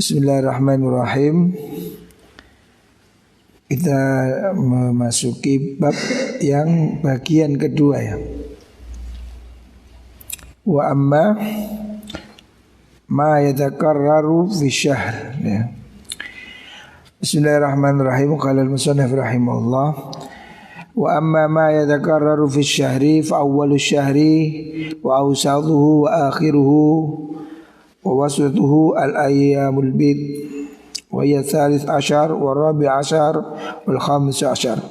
Bismillahirrahmanirrahim. Kita memasuki bab yang bagian kedua ya. Wa amma ma yatakarraru fi syahr ya. Bismillahirrahmanirrahim. Qala al-musannif rahimahullah. Wa amma ma yatakarraru fi syahri fa awwalu syahri wa awsaduhu wa akhiruhu wa wasatuhu al-ayyamul bid wa ya thalith ashar wa rabi' ashar wal khamis ashar.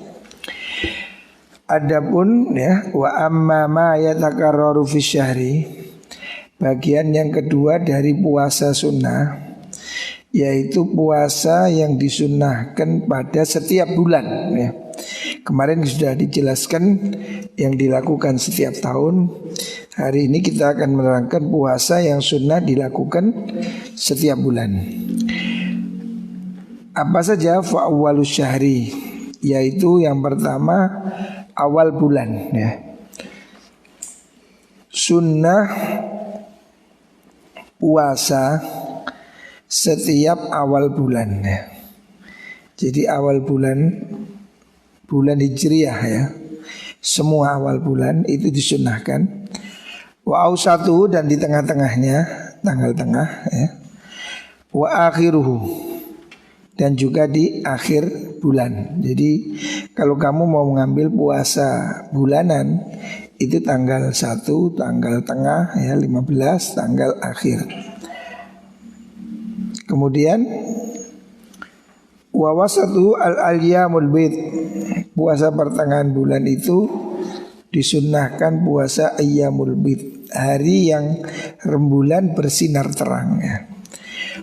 Adapun ya wa amma ma yatakarraru fi syahri, bagian yang kedua dari puasa sunnah, yaitu puasa yang disunnahkan pada setiap bulan ya. Kemarin sudah dijelaskan yang dilakukan setiap tahun. Hari ini kita akan menerangkan puasa yang sunnah dilakukan setiap bulan. Apa saja? Fa'awwalus syahri, yaitu yang pertama awal bulan ya. Sunnah puasa setiap awal bulan ya. Jadi awal bulan Hijriah ya, semua awal bulan itu disunnahkan. Wa ausatuhu, dan di tengah-tengahnya, tanggal tengah ya. Wa akhiruhu, dan juga di akhir bulan. Jadi kalau kamu mau mengambil puasa bulanan, itu tanggal 1, tanggal tengah ya, 15, tanggal akhir. Kemudian wa wasatu al-ayyamul bid, puasa pertengahan bulan itu disunnahkan puasa ayyamul bid, hari yang rembulan bersinar terang ya.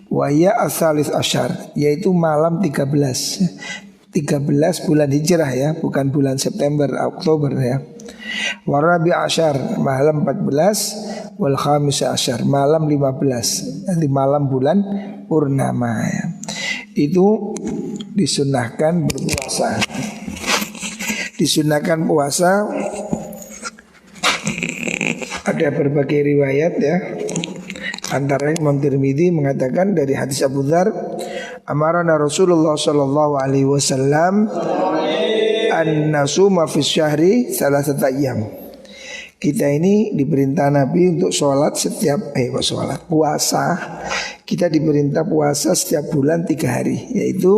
Wa ya as-salis asyar, yaitu malam 13 bulan Hijrah ya, bukan bulan September, Oktober ya. Wa rabi' asyar, malam 14, wal khamis asyar, malam 15, nanti malam bulan purnama ya. Itu disunnahkan berpuasa. Disunnahkan puasa ada berbagai riwayat ya. Antara Imam Tirmidzi mengatakan dari hadis Abu Dzar, amarana Rasulullah sallallahu alaihi wasallam an nasuma fi syahri salasata ayyam. Kita ini diperintah Nabi untuk puasa. Kita diperintah puasa setiap bulan 3 hari, yaitu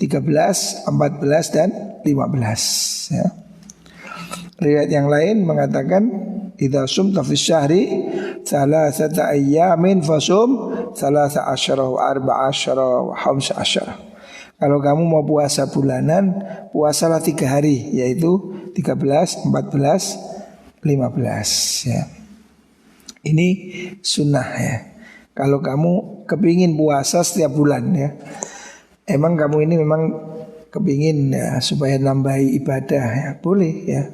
13, 14 dan 15 ya. Riwayat yang lain mengatakan idza sumta fi syahri salasata ayyamin fasum salasa asyara wa arba'a asyara wa khamsa asyara. Kalau kamu mau puasa bulanan, puasalah 3 hari, yaitu 13, 14, 15 ya. Ini sunnah ya. Kalau kamu kepingin puasa setiap bulan ya, emang kamu ini memang kepingin ya, supaya nambahi ibadah ya, boleh ya.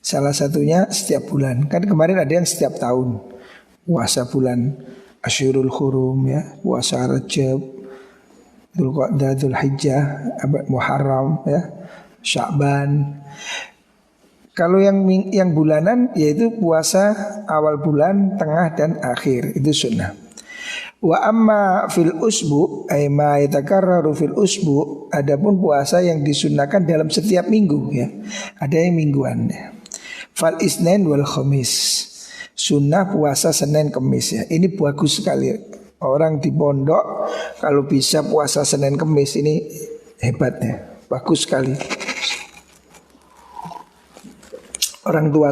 Salah satunya setiap bulan. Kan kemarin ada yang setiap tahun, puasa bulan Asyurul Hurum ya, puasa Rajab, Dzulqa'dah, Dzulhijjah, Muharram ya, Sya'ban. Kalau yang bulanan yaitu puasa awal bulan, tengah dan akhir, itu sunnah. Wa amma fil usbu ay ma yatakarraru fil usbu, adapun puasa yang disunnahkan dalam setiap minggu ya. Ada yang mingguan ya. Fal isnin wal khamis, sunnah puasa Senin Kamis ya. Ini bagus sekali. Orang di pondok kalau bisa puasa Senin Kamis ini hebatnya, bagus sekali. Orang tua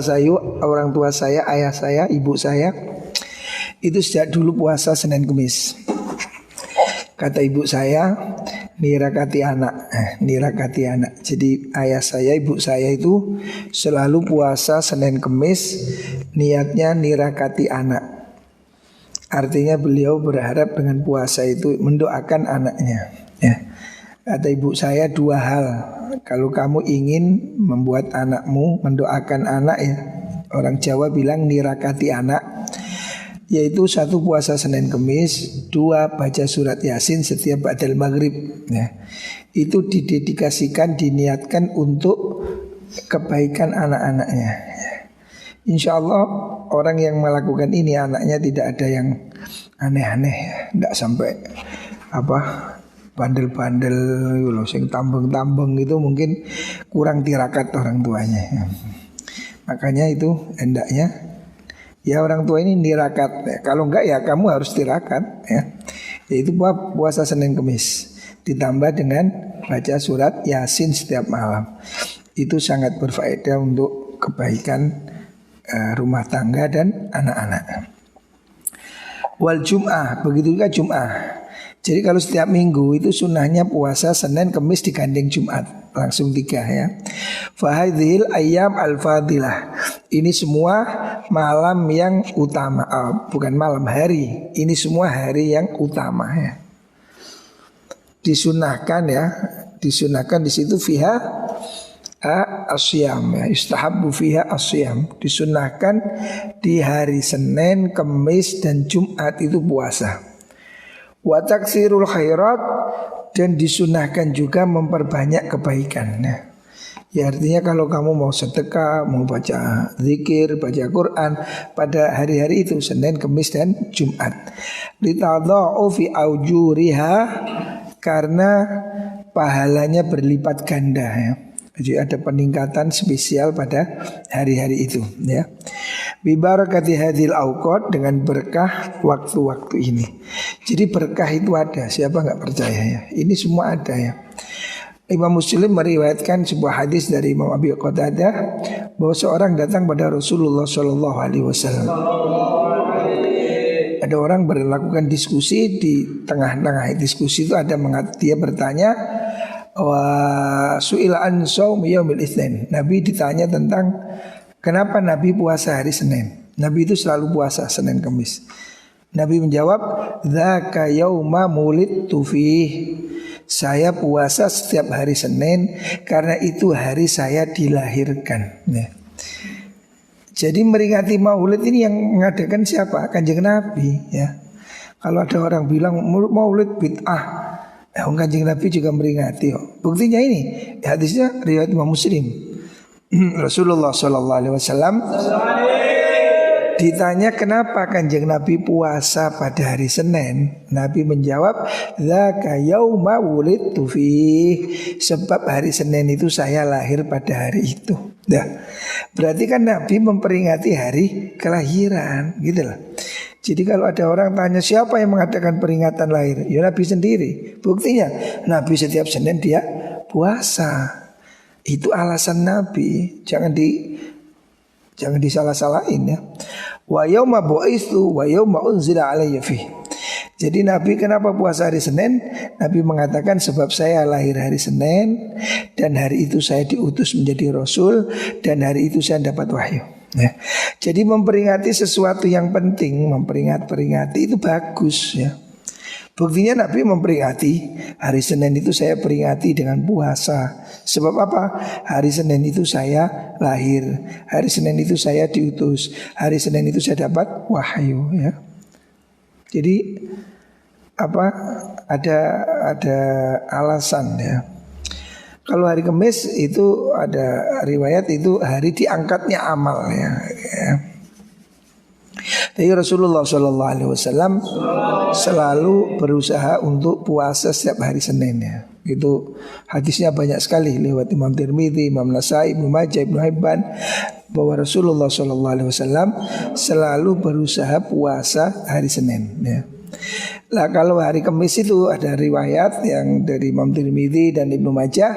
saya, ayah saya, ibu saya itu sejak dulu puasa Senin Kamis. Kata ibu saya, nirakati anak. Jadi ayah saya, ibu saya itu selalu puasa Senin Kamis, niatnya nirakati anak. Artinya beliau berharap dengan puasa itu mendoakan anaknya ya. Kata ibu saya 2 hal, kalau kamu ingin membuat anakmu mendoakan anak ya, orang Jawa bilang nirakati anak, yaitu 1 puasa Senin Kamis, 2 baca surat Yasin setiap ba'dal maghrib ya. Itu didedikasikan, diniatkan untuk kebaikan anak-anaknya ya. Insya Allah orang yang melakukan ini anaknya tidak ada yang aneh-aneh ya, tidak sampai apa bandel-bandel loh, sing tambeng-tambeng itu mungkin kurang tirakat orang tuanya. Makanya itu hendaknya ya orang tua ini nirakat. Kalau enggak ya kamu harus tirakat ya. Yaitu puasa Senin Kemis ditambah dengan baca surat Yasin setiap malam. Itu sangat berfaedah untuk kebaikan rumah tangga dan anak-anak. Wal Jum'ah, begitu juga Jum'ah. Jadi kalau setiap minggu itu sunnahnya puasa Senin Kemis digandeng Jumat, langsung 3 ya. Fahadhil ayyam al-fadilah. Ini semua malam yang utama, bukan malam, hari. Ini semua hari yang utama ya. Disunahkan ya, disunahkan di situ fiha asyam ya, istahabbu fiha asyam. Disunahkan di hari Senin, Kemis dan Jumat itu puasa. Wa taksirul khairat, dan disunahkan juga memperbanyak kebaikan. Ya artinya kalau kamu mau sedekah, mau baca zikir, baca Quran pada hari-hari itu Senin, Kemis dan Jumat. Litadha'u fi aujuriha, karena pahalanya berlipat ganda ya. Jadi ada peningkatan spesial pada hari-hari itu ya. Bibarakati hadhil awqat, dengan berkah waktu-waktu ini. Jadi berkah itu ada, siapa nggak percaya ya? Ini semua ada ya. Imam Muslim meriwayatkan sebuah hadis dari Imam Abi Qatadah bahwa seorang datang pada Rasulullah Shallallahu Alaihi Wasallam. Ada orang melakukan diskusi, di tengah-tengah diskusi itu ada dia bertanya, wa su'ila an shaum yaumil itsnain. Nabi ditanya tentang kenapa Nabi puasa hari Senin. Nabi itu selalu puasa Senin Kemis. Nabi menjawab, dzaka yauma mulidtu fih. Saya puasa setiap hari Senin karena itu hari saya dilahirkan ya. Jadi meringati Maulid ini yang mengadakan siapa? Kanjeng Nabi ya. Kalau ada orang bilang Maulid bid'ah, Kanjeng Nabi juga meringati. Buktinya ini hadisnya riwayat Imam Muslim. Rasulullah Shallallahu Alaihi Wasallam ditanya kenapa Kanjeng Nabi puasa pada hari Senin. Nabi menjawab, dzaka yauma wulidtu fih. Sebab hari Senin itu saya lahir pada hari itu. Dah. Berarti kan Nabi memperingati hari kelahiran, gitu loh. Jadi kalau ada orang tanya siapa yang mengadakan peringatan lahir, ya Nabi sendiri. Buktinya Nabi setiap Senin dia puasa. Itu alasan Nabi. Jangan disalah-salahin ya. Wa yauma bu'itsu wa yauma unzila alayya fi. Jadi Nabi kenapa puasa hari Senin? Nabi mengatakan sebab saya lahir hari Senin dan hari itu saya diutus menjadi Rasul dan hari itu saya dapat wahyu ya. Jadi memperingati sesuatu yang penting, memperingati itu bagus ya. Buktinya Nabi memperingati hari Senin itu saya peringati dengan puasa. Sebab apa? Hari Senin itu saya lahir, hari Senin itu saya diutus, hari Senin itu saya dapat wahyu ya. Jadi apa? Ada alasan ya. Kalau hari Kamis itu ada riwayat itu hari diangkatnya amal ya. Jadi Rasulullah Shallallahu Alaihi Wasallam selalu berusaha untuk puasa setiap hari Senin ya. Itu hadisnya banyak sekali lewat Imam Tirmidzi, Imam Nasai, Ibnu Majah, Ibnu Hibban, bahwa Rasulullah Shallallahu Alaihi Wasallam selalu berusaha puasa hari Senin ya. Lah kalau hari Kamis itu ada riwayat yang dari Imam Tirmidzi dan Ibnu Majah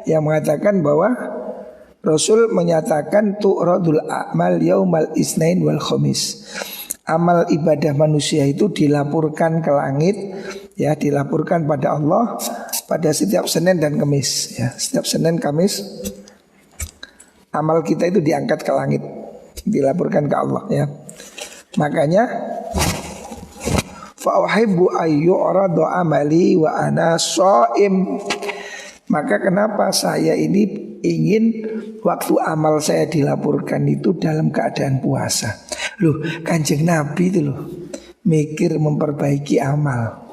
yang mengatakan bahwa Rasul menyatakan tu'radul a'mal yaumal isnain wal khamis. Amal ibadah manusia itu dilaporkan ke langit ya, dilaporkan pada Allah pada setiap Senin dan Kamis ya. Setiap Senin Kamis amal kita itu diangkat ke langit, dilaporkan ke Allah ya. Makanya fa uhibbu ayyuradu amali wa ana shaim. Maka kenapa saya ini ingin waktu amal saya dilaporkan itu dalam keadaan puasa. Loh, Kanjeng Nabi itu loh mikir memperbaiki amal.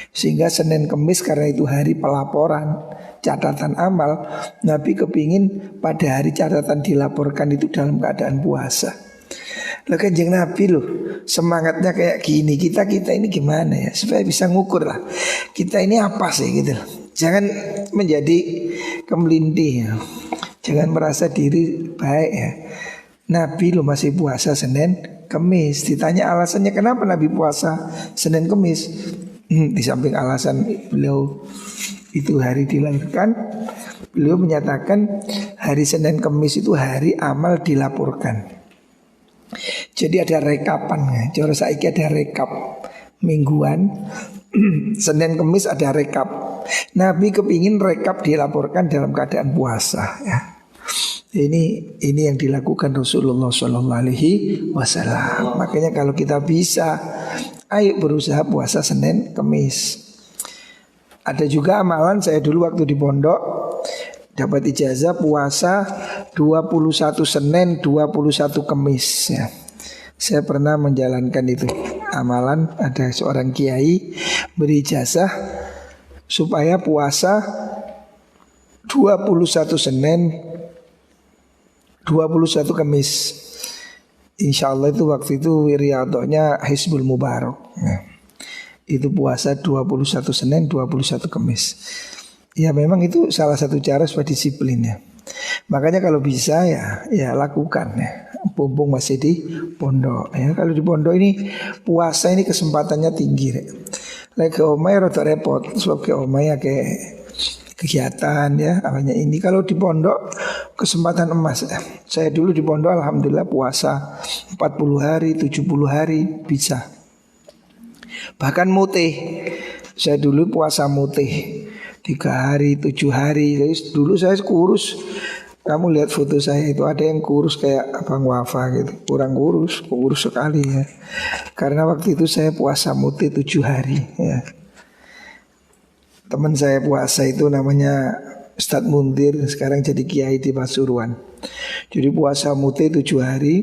Sehingga Senin Kemis karena itu hari pelaporan catatan amal, Nabi kepingin pada hari catatan dilaporkan itu dalam keadaan puasa. Lo Kanjeng Nabi loh semangatnya kayak gini. Kita ini gimana ya supaya bisa ngukur lah kita ini apa sih gitu loh. Jangan menjadi kemelindih ya. Jangan merasa diri baik ya. Nabi lo masih puasa Senin Kemis. Ditanya alasannya kenapa Nabi puasa Senin Kemis, di samping alasan beliau itu hari dilahirkan, beliau menyatakan hari Senin Kemis itu hari amal dilaporkan. Jadi ada rekapan, cara saiki ada rekap mingguan. Senin Kemis ada rekap. Nabi kepingin rekap dilaporkan dalam keadaan puasa ya. Ini yang dilakukan Rasulullah Shallallahu Alaihi Wasallam. Makanya kalau kita bisa, ayo berusaha puasa Senin Kemis. Ada juga amalan saya dulu waktu di pondok dapat ijazah puasa 21 Senin 21 Kemis ya. Saya pernah menjalankan itu amalan. Ada seorang kiai beri ijazah supaya puasa 21 Senin 21 Kemis. Insya Allah itu waktu itu riyadhahnya Hizbul Mubarak ya. Itu puasa 21 Senin 21 Kemis. Ya memang itu salah satu cara supaya disiplin ya. Makanya kalau bisa ya lakukan ya. Mumpung masih di pondok ya. Kalau di pondok ini puasa ini kesempatannya tinggi ya. Lagi ke omai rada repot sebab ke omai ya kayak kegiatan ya awalnya ini. Kalau di pondok kesempatan emas ya. Saya dulu di pondok alhamdulillah puasa 40 hari 70 hari bisa. Bahkan mutih. Saya dulu puasa mutih 3 hari, 7 hari. Jadi dulu saya kurus. Kamu lihat foto saya itu ada yang kurus kayak Abang Wafa gitu. Kurus sekali ya. Karena waktu itu saya puasa mutih 7 hari ya. Teman saya puasa itu namanya Ustadz Mundir, sekarang jadi kiai di Pasuruan. Jadi puasa mutih 7 hari.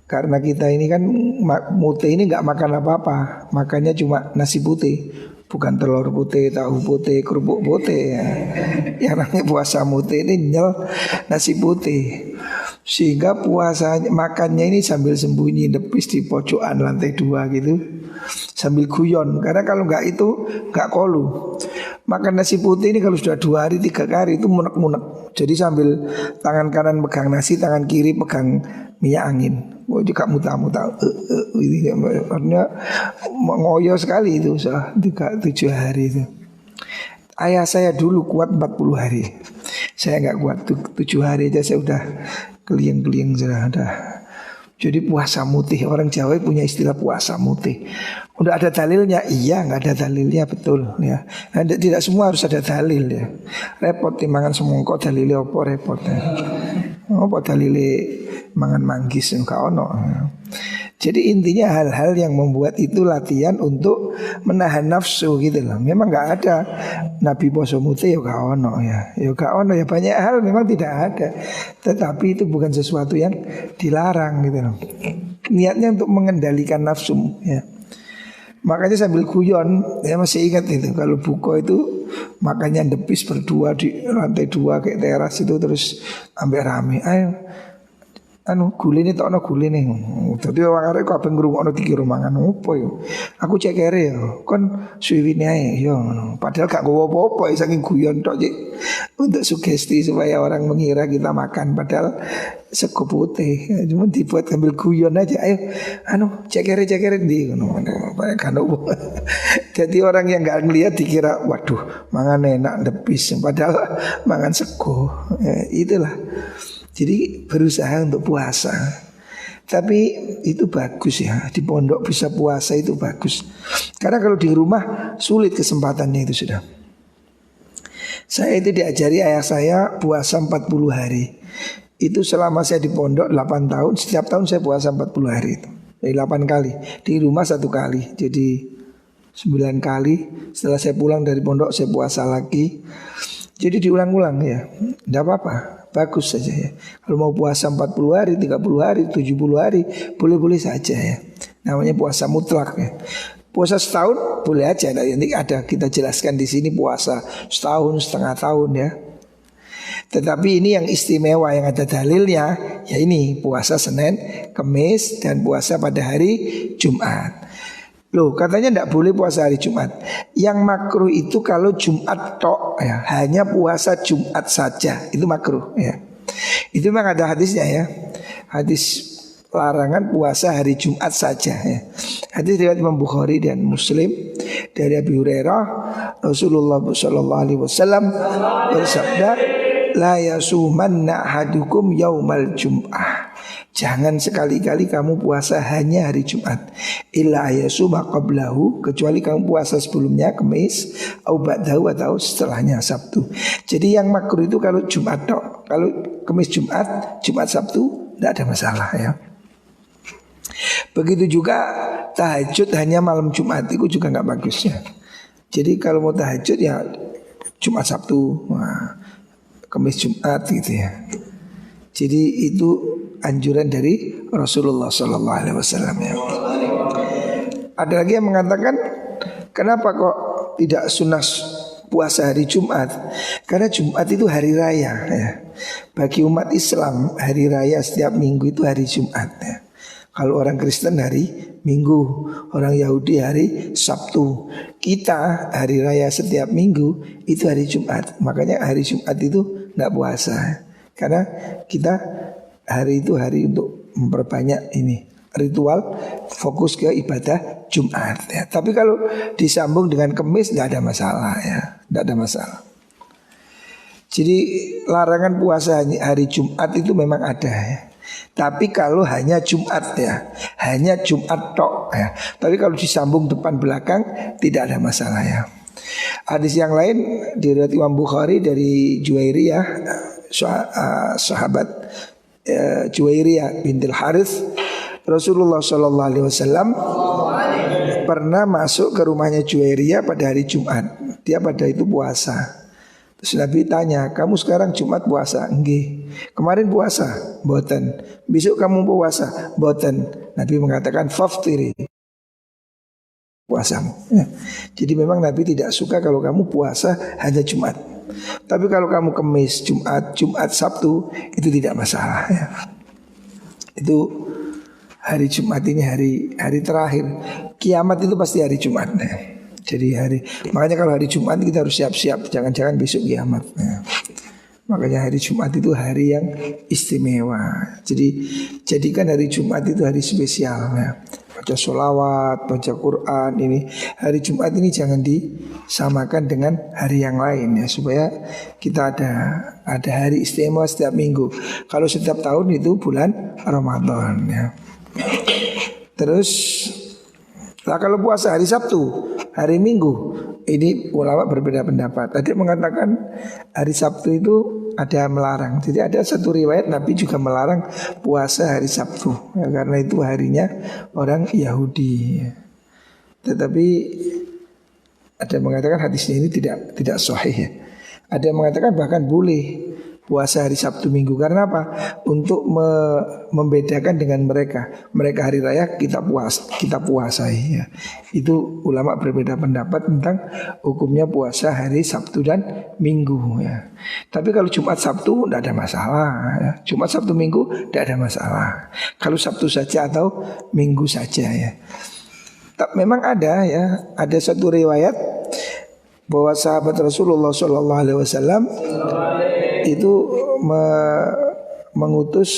Karena kita ini kan mutih ini gak makan apa-apa. Makannya cuma nasi putih. Bukan telur putih, tahu putih, kerupuk putih ya. Yang namanya puasa mutih ini nyel nasi putih. Sehingga puasa makannya ini sambil sembunyi depis di pojokan lantai 2 gitu. Sambil guyon. Karena kalau enggak itu enggak kolu. Makan nasi putih ini kalau sudah 2 hari 3 hari itu munek-munek. Jadi sambil tangan kanan pegang nasi, tangan kiri pegang minyak angin. Juga muta-muta ini artinya ngoyo sekali itu 7 hari itu. Ayah saya dulu kuat 40 hari. Saya enggak kuat 7 hari aja saya udah keliang-keliang sudah ada. Jadi puasa mutih, orang Jawa punya istilah puasa mutih. Udah ada dalilnya? Iya, nggak ada dalilnya betul ya. Nah, tidak semua harus ada dalil ya. Repot timbangan semongko dalilnya apa repot ya. Apa dalilnya mangan manggis enggak ono. Jadi intinya hal-hal yang membuat itu latihan untuk menahan nafsu gitu loh. Memang nggak ada Nabi poso mutih ya gak ono ya. Ya gak ono ya, banyak hal memang tidak ada. Tetapi itu bukan sesuatu yang dilarang gitu loh. Niatnya untuk mengendalikan nafsu ya. Makanya sambil guyon ya masih ingat itu kalau buka itu makanya depis berdua di lantai 2 kayak teras itu terus ambil rame. Ayo gulene tokno gulene. Dadi wong arek kok ben ngrungokno dikira mangan opo yo. Aku cek kere yo. Kon suwiwine ae yo ngono. Padahal gak gowo apa-apa saking guyon tok Cik. Untuk sugesti supaya orang mengira kita makan padahal sego putih. Cuma dibuat sambil guyon aja. Ayo cek kere ndi ngono. Kan opo. Jadi orang yang gak ngelihat dikira waduh mangan enak depis padahal mangan sego. Itulah. Jadi berusaha untuk puasa. Tapi itu bagus ya. Di pondok bisa puasa itu bagus. Karena kalau di rumah sulit kesempatannya itu sudah. Saya itu diajari ayah saya puasa 40 hari. Itu selama saya di pondok 8 tahun. Setiap tahun saya puasa 40 hari itu. Jadi 8 kali. Di rumah 1 kali. Jadi 9 kali. Setelah saya pulang dari pondok saya puasa lagi. Jadi diulang-ulang ya. Tidak apa-apa. Bagus saja ya. Kalau mau puasa 40 hari, 30 hari, 70 hari, boleh-boleh saja ya. Namanya puasa mutlak ya. Puasa setahun boleh aja. Nanti ada kita jelaskan di sini puasa setahun, setengah tahun ya. Tetapi ini yang istimewa, yang ada dalilnya, ya ini puasa Senin, Kamis, dan puasa pada hari Jumat. Loh, katanya tidak boleh puasa hari Jumat. Yang makruh itu kalau Jumat tok, ya, hanya puasa Jumat saja, itu makruh ya. Itu memang ada hadisnya ya. Hadis larangan puasa hari Jumat saja ya. Hadis riwayat Imam Bukhari dan Muslim dari Abu Hurairah, Rasulullah sallallahu alaihi wasallam bersabda, la yasumanna ahadukum yaumal jum'ah. Jangan sekali-kali kamu puasa hanya hari Jumat. Illa yasuma qablahu, kecuali kamu puasa sebelumnya Kamis, au ba'dahu, atau setelahnya Sabtu. Jadi yang makruh itu kalau Jumat tok. Kalau Kamis Jumat, Jumat Sabtu tidak ada masalah ya. Begitu juga tahajud hanya malam Jumat, itu juga nggak bagus ya. Jadi kalau mau tahajud ya Jumat Sabtu, Kamis Jumat gitu ya. Jadi itu anjuran dari Rasulullah Sallallahu Alaihi Wasallam ya. Ada lagi yang mengatakan, kenapa kok tidak sunnah puasa hari Jumat? Karena Jumat itu hari raya ya. Bagi umat Islam hari raya setiap minggu itu hari Jumat ya. Kalau orang Kristen hari Minggu, orang Yahudi hari Sabtu. Kita hari raya setiap minggu itu hari Jumat. Makanya hari Jumat itu tidak puasa. Karena kita hari itu hari untuk memperbanyak ini ritual, fokus ke ibadah Jumat ya. Tapi kalau disambung dengan Kamis tidak ada masalah ya, tidak ada masalah. Jadi larangan puasa hari Jumat itu memang ada ya. Tapi kalau hanya Jumat ya, hanya Jumat tok ya. Tapi kalau disambung depan belakang tidak ada masalah ya. Hadis yang lain diriwayat Imam Bukhari dari Juwairiyah, sahabat Juwairiyah bintil Harits, Rasulullah Shallallahu Alaihi Wasallam pernah masuk ke rumahnya Juwairiyah pada hari Jumat. Dia pada itu puasa. Terus Nabi tanya, kamu sekarang Jumat puasa? Enggak. Kemarin puasa? Boten. Besok kamu puasa? Boten. Nabi mengatakan faftiri, puasamu ya. Jadi memang Nabi tidak suka kalau kamu puasa hanya Jumat. Tapi kalau kamu Kamis, Jumat, Sabtu, itu tidak masalah ya. Itu hari Jumat ini hari terakhir. Kiamat itu pasti hari Jumat ya. Jadi makanya kalau hari Jumat kita harus siap-siap, jangan-jangan besok kiamat ya. Makanya hari Jumat itu hari yang istimewa. Jadi jadikan hari Jumat itu hari spesial ya. Baca sholawat, baca Quran ini. Hari Jumat ini jangan disamakan dengan hari yang lain ya, supaya kita ada hari istimewa setiap minggu. Kalau setiap tahun itu bulan Ramadan ya. Terus kalau puasa hari Sabtu, hari Minggu, ini ulama berbeda pendapat. Tadi mengatakan hari Sabtu itu ada melarang. Jadi ada satu riwayat Nabi juga melarang puasa hari Sabtu ya, karena itu harinya orang Yahudi. Tetapi ada yang mengatakan hadisnya ini tidak sahih ya. Ada yang mengatakan bahkan boleh puasa hari Sabtu Minggu. Karena apa? Untuk membedakan dengan mereka. Mereka hari raya, kita puasai ya. Itu ulama berbeda pendapat tentang hukumnya puasa hari Sabtu dan Minggu ya. Tapi kalau Jumat Sabtu tidak ada masalah ya. Jumat Sabtu Minggu tidak ada masalah. Kalau Sabtu saja atau Minggu saja ya. Memang ada ya, ada satu riwayat bahwa sahabat Rasulullah SAW itu mengutus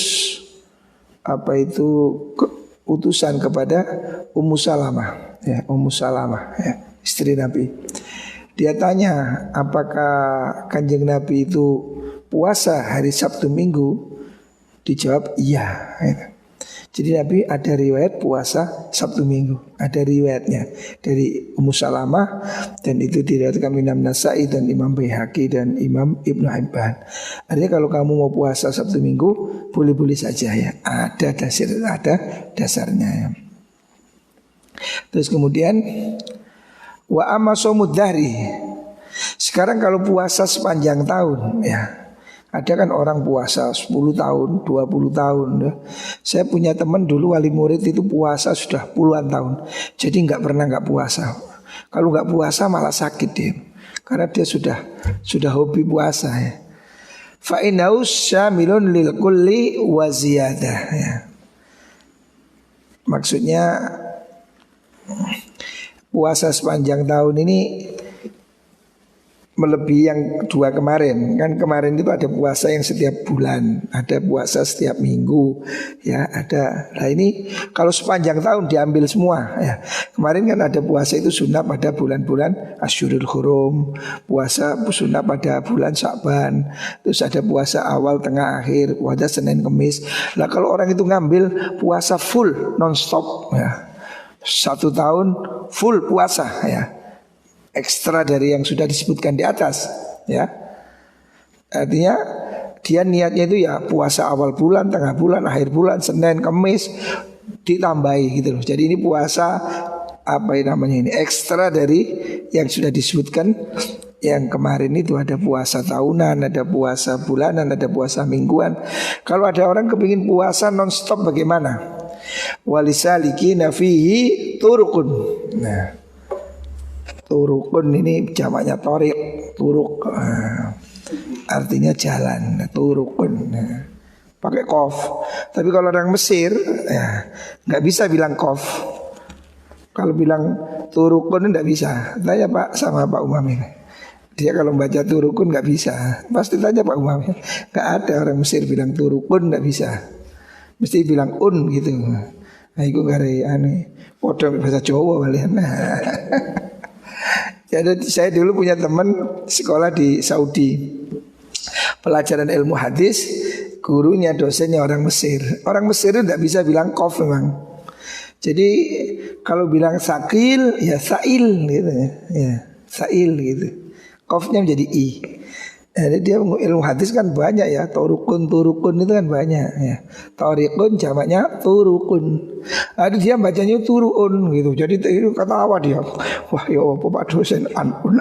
utusan kepada Ummu Salamah ya, Ummu Salamah ya, istri Nabi. Dia tanya apakah Kanjeng Nabi itu puasa hari Sabtu Minggu? Dijawab iya ya. Jadi Nabi ada riwayat puasa Sabtu Minggu, ada riwayatnya dari Ummu Salamah, dan itu diriwayatkan Imam Nasai dan Imam Baihaqi dan Imam Ibnu Hibban. Artinya kalau kamu mau puasa Sabtu Minggu boleh-boleh saja ya, ada dasarnya ya. Terus kemudian wa amma shaumud dahri. Sekarang kalau puasa sepanjang tahun ya. Ada kan orang puasa 10 tahun, 20 tahun ya. Saya punya teman dulu wali murid itu puasa sudah puluhan tahun. Jadi nggak puasa. Kalau nggak puasa malah sakit dia. Karena dia sudah hobi puasa ya. fa innahu syamilun lil kulli wa ziyadah ya. Maksudnya puasa sepanjang tahun ini melebihi yang 2 kemarin. Kan kemarin itu ada puasa yang setiap bulan, ada puasa setiap minggu, ya ada. Nah ini kalau sepanjang tahun diambil semua ya. Kemarin kan ada puasa itu sunnah pada bulan-bulan Asyurul Hurum, puasa sunnah pada bulan Sya'ban, terus ada puasa awal, tengah, akhir, puasa Senin, Kemis. Nah kalau orang itu ngambil puasa full non-stop ya, 1 tahun full puasa ya, ekstra dari yang sudah disebutkan di atas ya. Artinya dia niatnya itu ya puasa awal bulan, tengah bulan, akhir bulan, Senin, Kemis ditambahi gitu loh. Jadi ini puasa apa namanya ini ekstra dari yang sudah disebutkan yang kemarin itu. Ada puasa tahunan, ada puasa bulanan, ada puasa mingguan. Kalau ada orang kepingin puasa non-stop bagaimana? Walisalikina fihi turukun. Nah, turukun ini jamaknya torik, turuk artinya jalan, turukun pakai kof. Tapi kalau orang Mesir ya nggak bisa bilang kof. Kalau bilang turukun nggak bisa. Tanya Pak sama Pak Umam ini. Dia kalau baca turukun nggak bisa. Pasti tanya Pak Umam. Nggak ada orang Mesir bilang turukun, nggak bisa. Mesti bilang gitu. Nah itu gare aneh. Podo bahasa Jawa kalian. Jadi saya dulu punya teman sekolah di Saudi, pelajaran ilmu hadis, gurunya dosennya orang Mesir. Orang Mesir itu tidak bisa bilang kof memang. Jadi kalau bilang sakil ya sail gitu ya, sail gitu. Kofnya menjadi i. Jadi dia ilmu hadis kan banyak ya, turukun itu kan banyak ya. Torikun jamaknya turukun. Ada dia bacanya turun gitu. Jadi itu ketawa dia. Wah ya apa Pak dosen anun.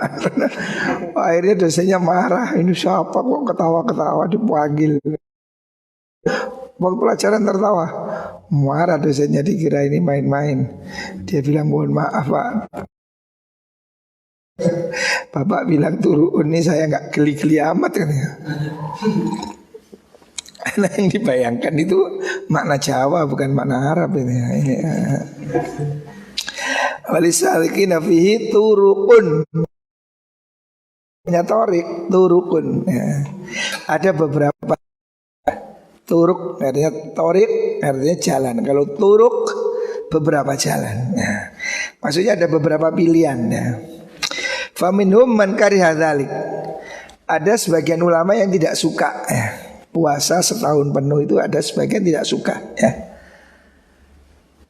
Akhirnya dosennya marah. Ini siapa kok ketawa-ketawa dipanggil. Waktu pelajaran tertawa. Marah dosennya, dikira ini main-main. Dia bilang mohon maaf Pak. Bapak bilang turun ini saya nggak geli-geli amat kan ya. Nah yang dibayangkan itu makna Jawa bukan makna Arab ini. Walisalikina fihi turukun. Torik turukun ya. Ada beberapa turuk artinya torik artinya jalan. Kalau turuk beberapa jalan ya. Maksudnya ada beberapa pilihan ya. Faminhum man kariha dzalik. Ada sebagian ulama yang tidak suka ya. Puasa setahun penuh itu ada sebagian tidak suka ya.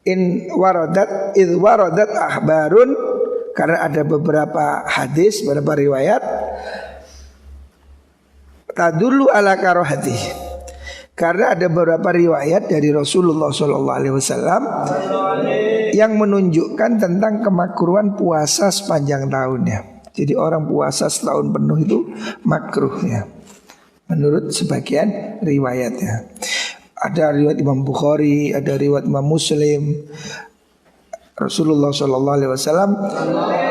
Id waradat ahbarun, karena ada beberapa hadis, beberapa riwayat tadullu ala karohati. Karena ada beberapa riwayat dari Rasulullah SAW yang menunjukkan tentang kemakruhan puasa sepanjang tahunnya. Jadi orang puasa setahun penuh itu makruh ya, menurut sebagian riwayat ya. Ada riwayat Imam Bukhari, ada riwayat Imam Muslim. Rasulullah SAW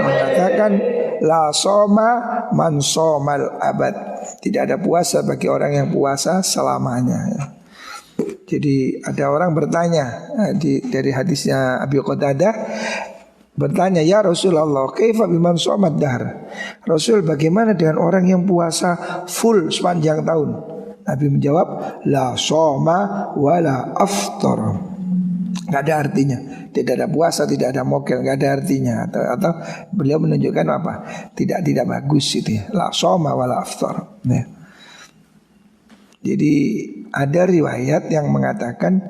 mengatakan la soma man somal abad. Tidak ada puasa bagi orang yang puasa selamanya ya. Jadi ada orang bertanya dari hadisnya Abi Qatadah, bertanya, ya Rasulullah, kaifa biman somad dahr? Rasul, bagaimana dengan orang yang puasa full sepanjang tahun? Nabi menjawab, la soma wala aftar. Gak ada artinya. Tidak ada puasa, tidak ada mokel, gak ada artinya. Atau beliau menunjukkan apa? Tidak bagus itu ya. La soma wala aftar. Nah. Jadi ada riwayat yang mengatakan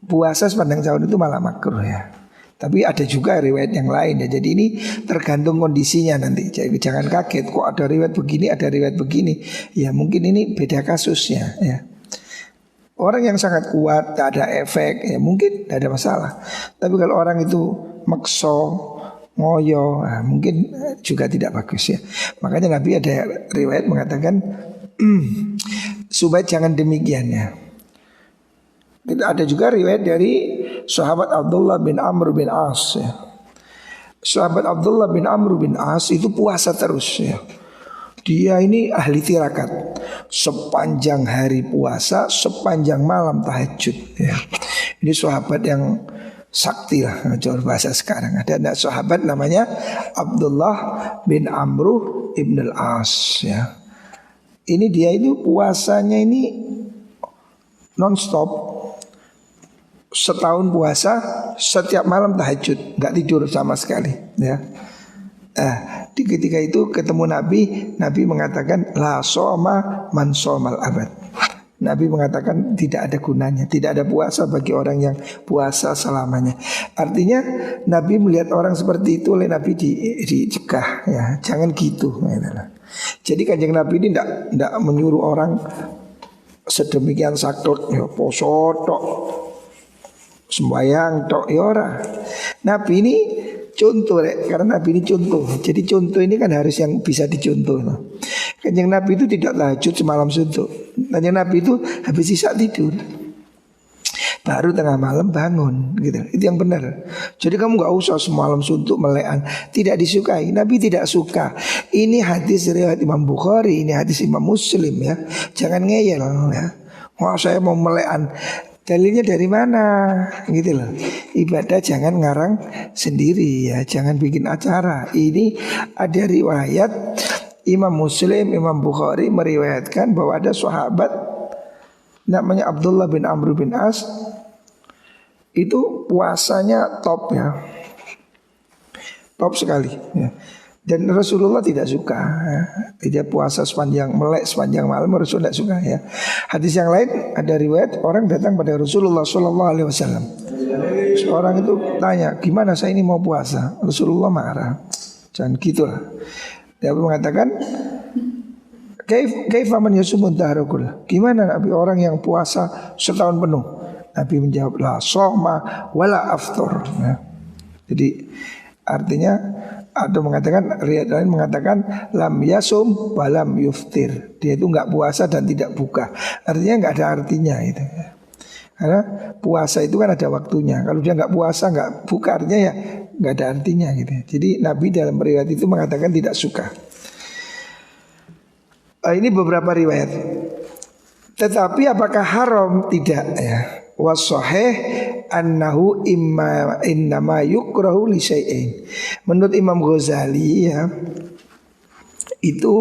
puasa sepanjang tahun itu malah makruh ya. Tapi ada juga riwayat yang lain ya. Jadi ini tergantung kondisinya nanti. Jadi jangan kaget kok ada riwayat begini, ada riwayat begini. Ya mungkin ini beda kasusnya ya. Orang yang sangat kuat, tak ada efek, ya mungkin tidak ada masalah. Tapi kalau orang itu makso, ngoyo, nah, mungkin juga tidak bagus ya. Makanya Nabi ada riwayat mengatakan supaya jangan demikian ya. Ada juga riwayat dari sahabat Abdullah bin Amr bin As ya. Sahabat Abdullah bin Amr bin As itu puasa terus ya. Dia ini ahli tirakat, sepanjang hari puasa, sepanjang malam tahajud ya. Ini sahabat yang sakti lah, kalau bahasa sekarang. Ada sahabat namanya Abdullah bin Amr ibn al-As ya. Ini dia itu puasanya ini non-stop, setahun puasa, setiap malam tahajud, nggak tidur sama sekali ya. Di ketika itu ketemu Nabi, Nabi mengatakan la soma man somal abad. Nabi mengatakan tidak ada gunanya, tidak ada puasa bagi orang yang puasa selamanya. Artinya Nabi melihat orang seperti itu, oleh Nabi dicegah ya, jangan gitu. Jadi kanjeng Nabi ini tidak menyuruh orang sedemikian saklek ya, poso tok, sembahyang tok ya ora. Nabi ini contoh karena Nabi ini contoh. Jadi contoh ini kan harus yang bisa dicontoh. Kanjeng Nabi itu tidak tahajud semalam suntuk. Kanjeng Nabi itu habis isya tidur, baru tengah malam bangun gitu. Itu yang benar. Jadi kamu gak usah semalam suntuk melekan. Tidak disukai. Nabi tidak suka. Ini hadis riwayat Imam Bukhari, ini hadis Imam Muslim ya. Jangan ngeyel ya. Wah saya mau melekan. Dalilnya dari mana gitu loh. Ibadah jangan ngarang sendiri ya, jangan bikin acara. Ini ada riwayat Imam Muslim, Imam Bukhari meriwayatkan bahwa ada sahabat namanya Abdullah bin Amr bin As. Itu puasanya top ya, top sekali ya. Dan Rasulullah tidak suka ya. Dia puasa sepanjang melek sepanjang malam, Rasulullah tidak suka ya. Hadis yang lain ada riwayat orang datang pada Rasulullah SAW. Seorang itu tanya, gimana saya ini mau puasa? Rasulullah marah, jangan gitulah. Dia mengatakan, kaifa man yasumun dahrukul? Gimana Nabi orang yang puasa setahun penuh? Nabi menjawab, la soma wala aftur ya. Jadi artinya ada mengatakan, riwayat lain mengatakan lam yasum walam yuftir. Dia itu enggak puasa dan tidak buka. Artinya enggak ada artinya itu. Karena puasa itu kan ada waktunya. Kalau dia enggak puasa, enggak buka, artinya ya enggak ada artinya gitu. Jadi Nabi dalam riwayat itu mengatakan tidak suka. Ini beberapa riwayat. Tetapi apakah haram? Tidak ya. Wasahih annahu innama yukrahu li syai'in. Menurut Imam Ghazali ya, itu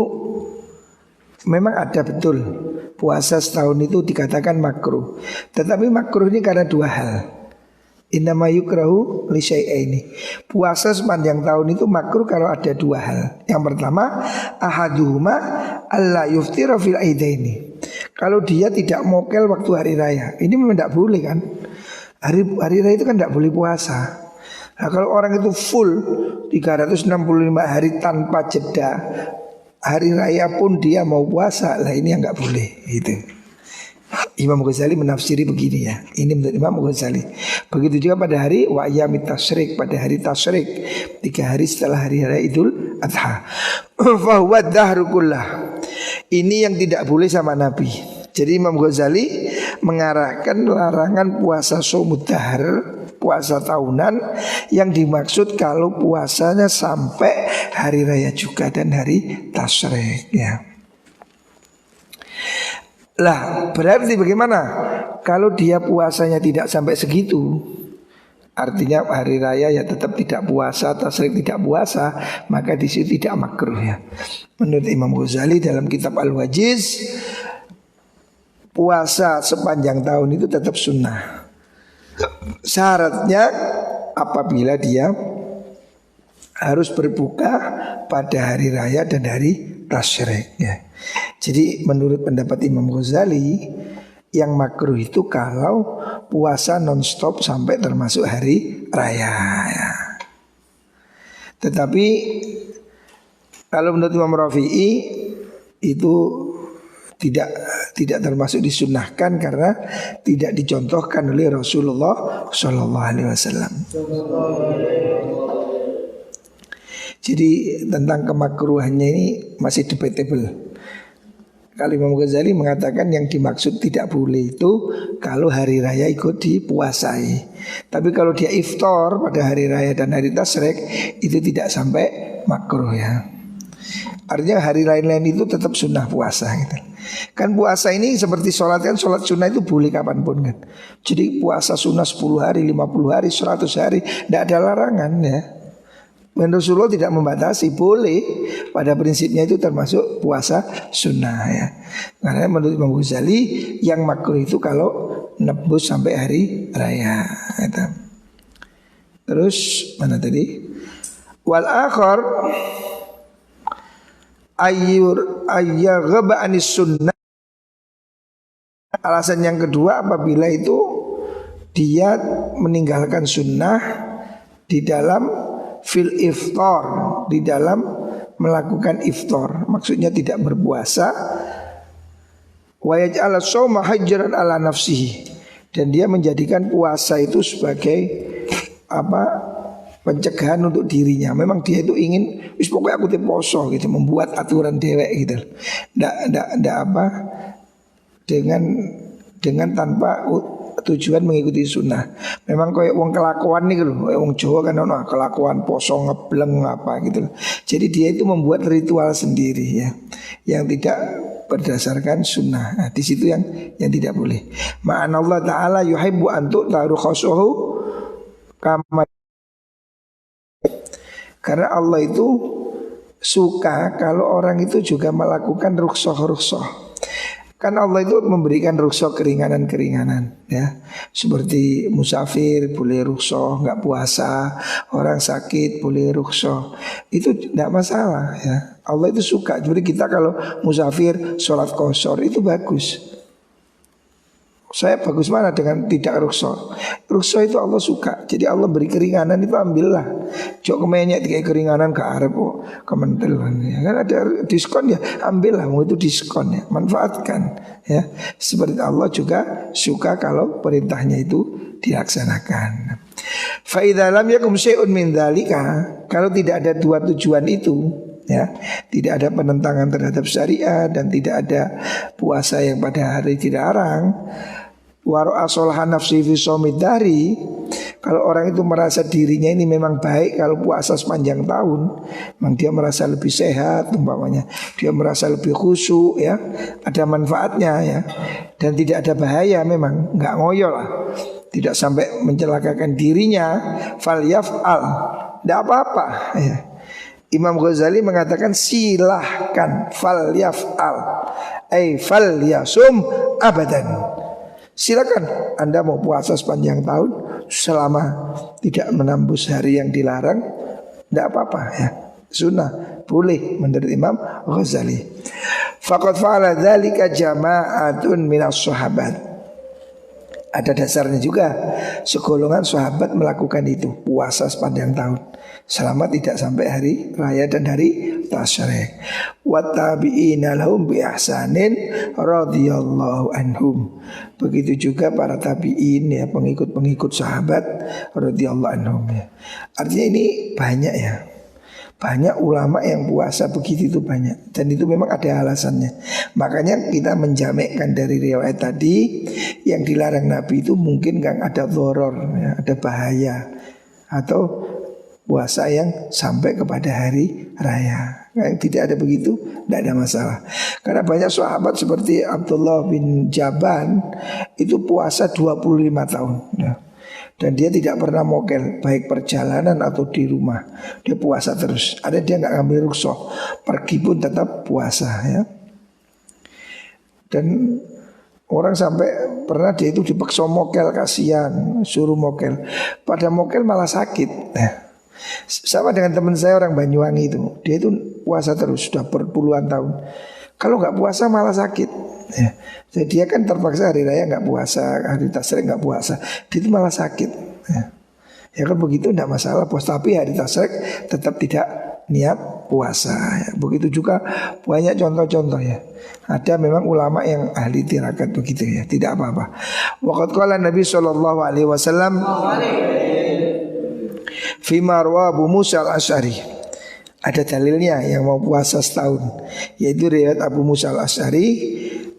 memang ada betul puasa setahun itu dikatakan makruh. Tetapi makruh ini karena dua hal. Innama yukrahu li syai'in. Puasa sepanjang tahun itu makruh kalau ada dua hal. Yang pertama, ahaduhuma alla yuftira fil aidaini. Kalau dia tidak mokel waktu hari raya, ini memang tidak boleh kan. Hari raya itu kan tidak boleh puasa. Nah kalau orang itu full 365 hari tanpa jeda, hari raya pun dia mau puasa, lah ini yang nggak boleh gitu. Imam Ghazali menafsiri begini ya. Ini menurut Imam Ghazali. Begitu juga pada hari wa'yamit tasyrik, pada hari tasyrik, 3 hari setelah hari raya Idul Adha. Fahuwa dahru kullah. Ini yang tidak boleh sama Nabi. Jadi Imam Ghazali mengarahkan larangan puasa shaumud dahr, puasa tahunan, yang dimaksud kalau puasanya sampai hari raya juga dan hari tasyrik ya. Lah berarti bagaimana kalau dia puasanya tidak sampai segitu? Artinya hari raya ya tetap tidak puasa, tasyrik tidak puasa, maka di situ tidak makruh ya. Menurut Imam Ghazali dalam kitab Al-Wajiz, puasa sepanjang tahun itu tetap sunnah. Syaratnya apabila dia harus berbuka pada hari raya dan hari tasyrik ya. Jadi menurut pendapat Imam Ghazali, yang makruh itu kalau puasa non-stop sampai termasuk hari raya ya. Tetapi kalau menurut Imam Rafi'i itu tidak termasuk disunnahkan karena tidak dicontohkan oleh Rasulullah Shallallahu Alaihi Wasallam. Jadi tentang kemakruhannya ini masih debatable. Kalau Imam Ghazali mengatakan yang dimaksud tidak boleh itu kalau hari raya ikut dipuasai. Tapi kalau dia iftar pada hari raya dan hari tasyrik itu tidak sampai makruh ya. Artinya hari lain-lain itu tetap sunnah puasa gitu. Kan puasa ini seperti sholat kan, sholat sunnah itu boleh kapanpun kan. Jadi puasa sunnah 10 hari, 50 hari, 100 hari, tidak ada larangan ya. Rasulullah tidak membatasi, boleh. Pada prinsipnya itu termasuk puasa sunnah ya. Karena menurut Imam Ghazali yang makruh itu kalau nebus sampai hari raya gitu. Terus mana tadi? Wal akhar ayyagaba anis sunnah. Alasan yang kedua apabila itu dia meninggalkan sunnah di dalam fil iftar, di dalam melakukan iftar, maksudnya tidak berpuasa. Wa yaj'ala shauma hajran ala nafsihi, dan dia menjadikan puasa itu sebagai pencegahan untuk dirinya. Memang dia itu ingin wis pokoknya aku poso gitu, membuat aturan dewek gitu. Dengan tanpa tujuan mengikuti sunnah. Memang kayak wong kelakuan nih loh, wong Jawa kan ono kelakuan poso ngebleng apa gitu. Jadi dia itu membuat ritual sendiri ya, yang tidak berdasarkan sunnah. Nah, di situ yang tidak boleh. Ma'anallah ta'ala yuhibbu an tu'taru khasuhu kama, karena Allah itu suka kalau orang itu juga melakukan rukhsah. Kan Allah itu memberikan rukhsah keringanan-keringanan ya. Seperti musafir boleh rukhsah, enggak puasa, orang sakit boleh rukhsah. Itu tidak masalah ya. Allah itu suka. Jadi kita kalau musafir sholat qashar itu bagus. Saya bagus mana dengan tidak rukhsah? Rukhsah itu Allah suka. Jadi Allah beri keringanan itu ambillah. Jok kemenyek kayak keringanan ke Arab kementel ya. Kan ada diskon ya, ambillah, mau itu diskon ya, manfaatkan ya. Seperti Allah juga suka kalau perintahnya itu dilaksanakan. Fa idza lam yakum syai'un min dzalika, kalau tidak ada dua tujuan itu ya, tidak ada penentangan terhadap syariat dan tidak ada puasa yang pada hari dilarang. Waro'a sholahan nafsi fi somidari, kalau orang itu merasa dirinya ini memang baik kalau puasa sepanjang tahun, memang dia merasa lebih sehat umpamanya, dia merasa lebih khusyuk ya, ada manfaatnya ya, dan tidak ada bahaya, memang nggak ngoyo lah, tidak sampai mencelakakan dirinya, fal yaf'al, tidak apa-apa ya. Imam Ghazali mengatakan silahkan, fal yaf'al ay fal yasum abadan. Silakan Anda mau puasa sepanjang tahun selama tidak menembus hari yang dilarang, tidak apa-apa ya, sunnah boleh menurut Imam Ghazali. Faqad fa'ala dzalika jama'atun minas sahabat. Ada dasarnya juga, segolongan sahabat melakukan itu, puasa sepanjang tahun selama tidak sampai hari raya dan hari tasyrik. Wa tabi'ina lahum bi ihsanin radhiyallahu anhum. Begitu juga para tabi'in ya, pengikut-pengikut sahabat radhiyallahu anhum ya. Artinya ini banyak ya. Banyak ulama yang puasa begitu itu banyak, dan itu memang ada alasannya. Makanya kita menjamekkan dari riwayat tadi, yang dilarang Nabi itu mungkin kan ada dhoror ya, ada bahaya, atau puasa yang sampai kepada hari raya. Yang tidak ada begitu, tidak ada masalah. Karena banyak sahabat seperti Abdullah bin Jaban itu puasa 25 tahun ya. Dan dia tidak pernah mokel, baik perjalanan atau di rumah, dia puasa terus. Ada dia nggak ngambil rukhsah, pergi pun tetap puasa ya. Dan orang sampai pernah dia itu dipaksa mokel, kasihan, suruh mokel. Pada mokel malah sakit ya. Sama dengan teman saya orang Banyuwangi itu, dia itu puasa terus sudah berpuluhan tahun. Kalau nggak puasa malah sakit ya. Jadi dia kan terpaksa hari raya nggak puasa, hari tasyrik nggak puasa, dia itu malah sakit ya. Ya kan begitu tidak masalah puasa, tapi hari tasyrik tetap tidak niat puasa ya. Begitu juga banyak contoh-contoh ya. Ada memang ulama yang ahli tirakat begitu ya, tidak apa-apa. Waqad qala Nabi sallallahu alaihi wasallam fi marwa Abu Musa al-Asy'ari. Ada dalilnya yang mau puasa setahun, yaitu riwayat Abu Musa al-Asy'ari.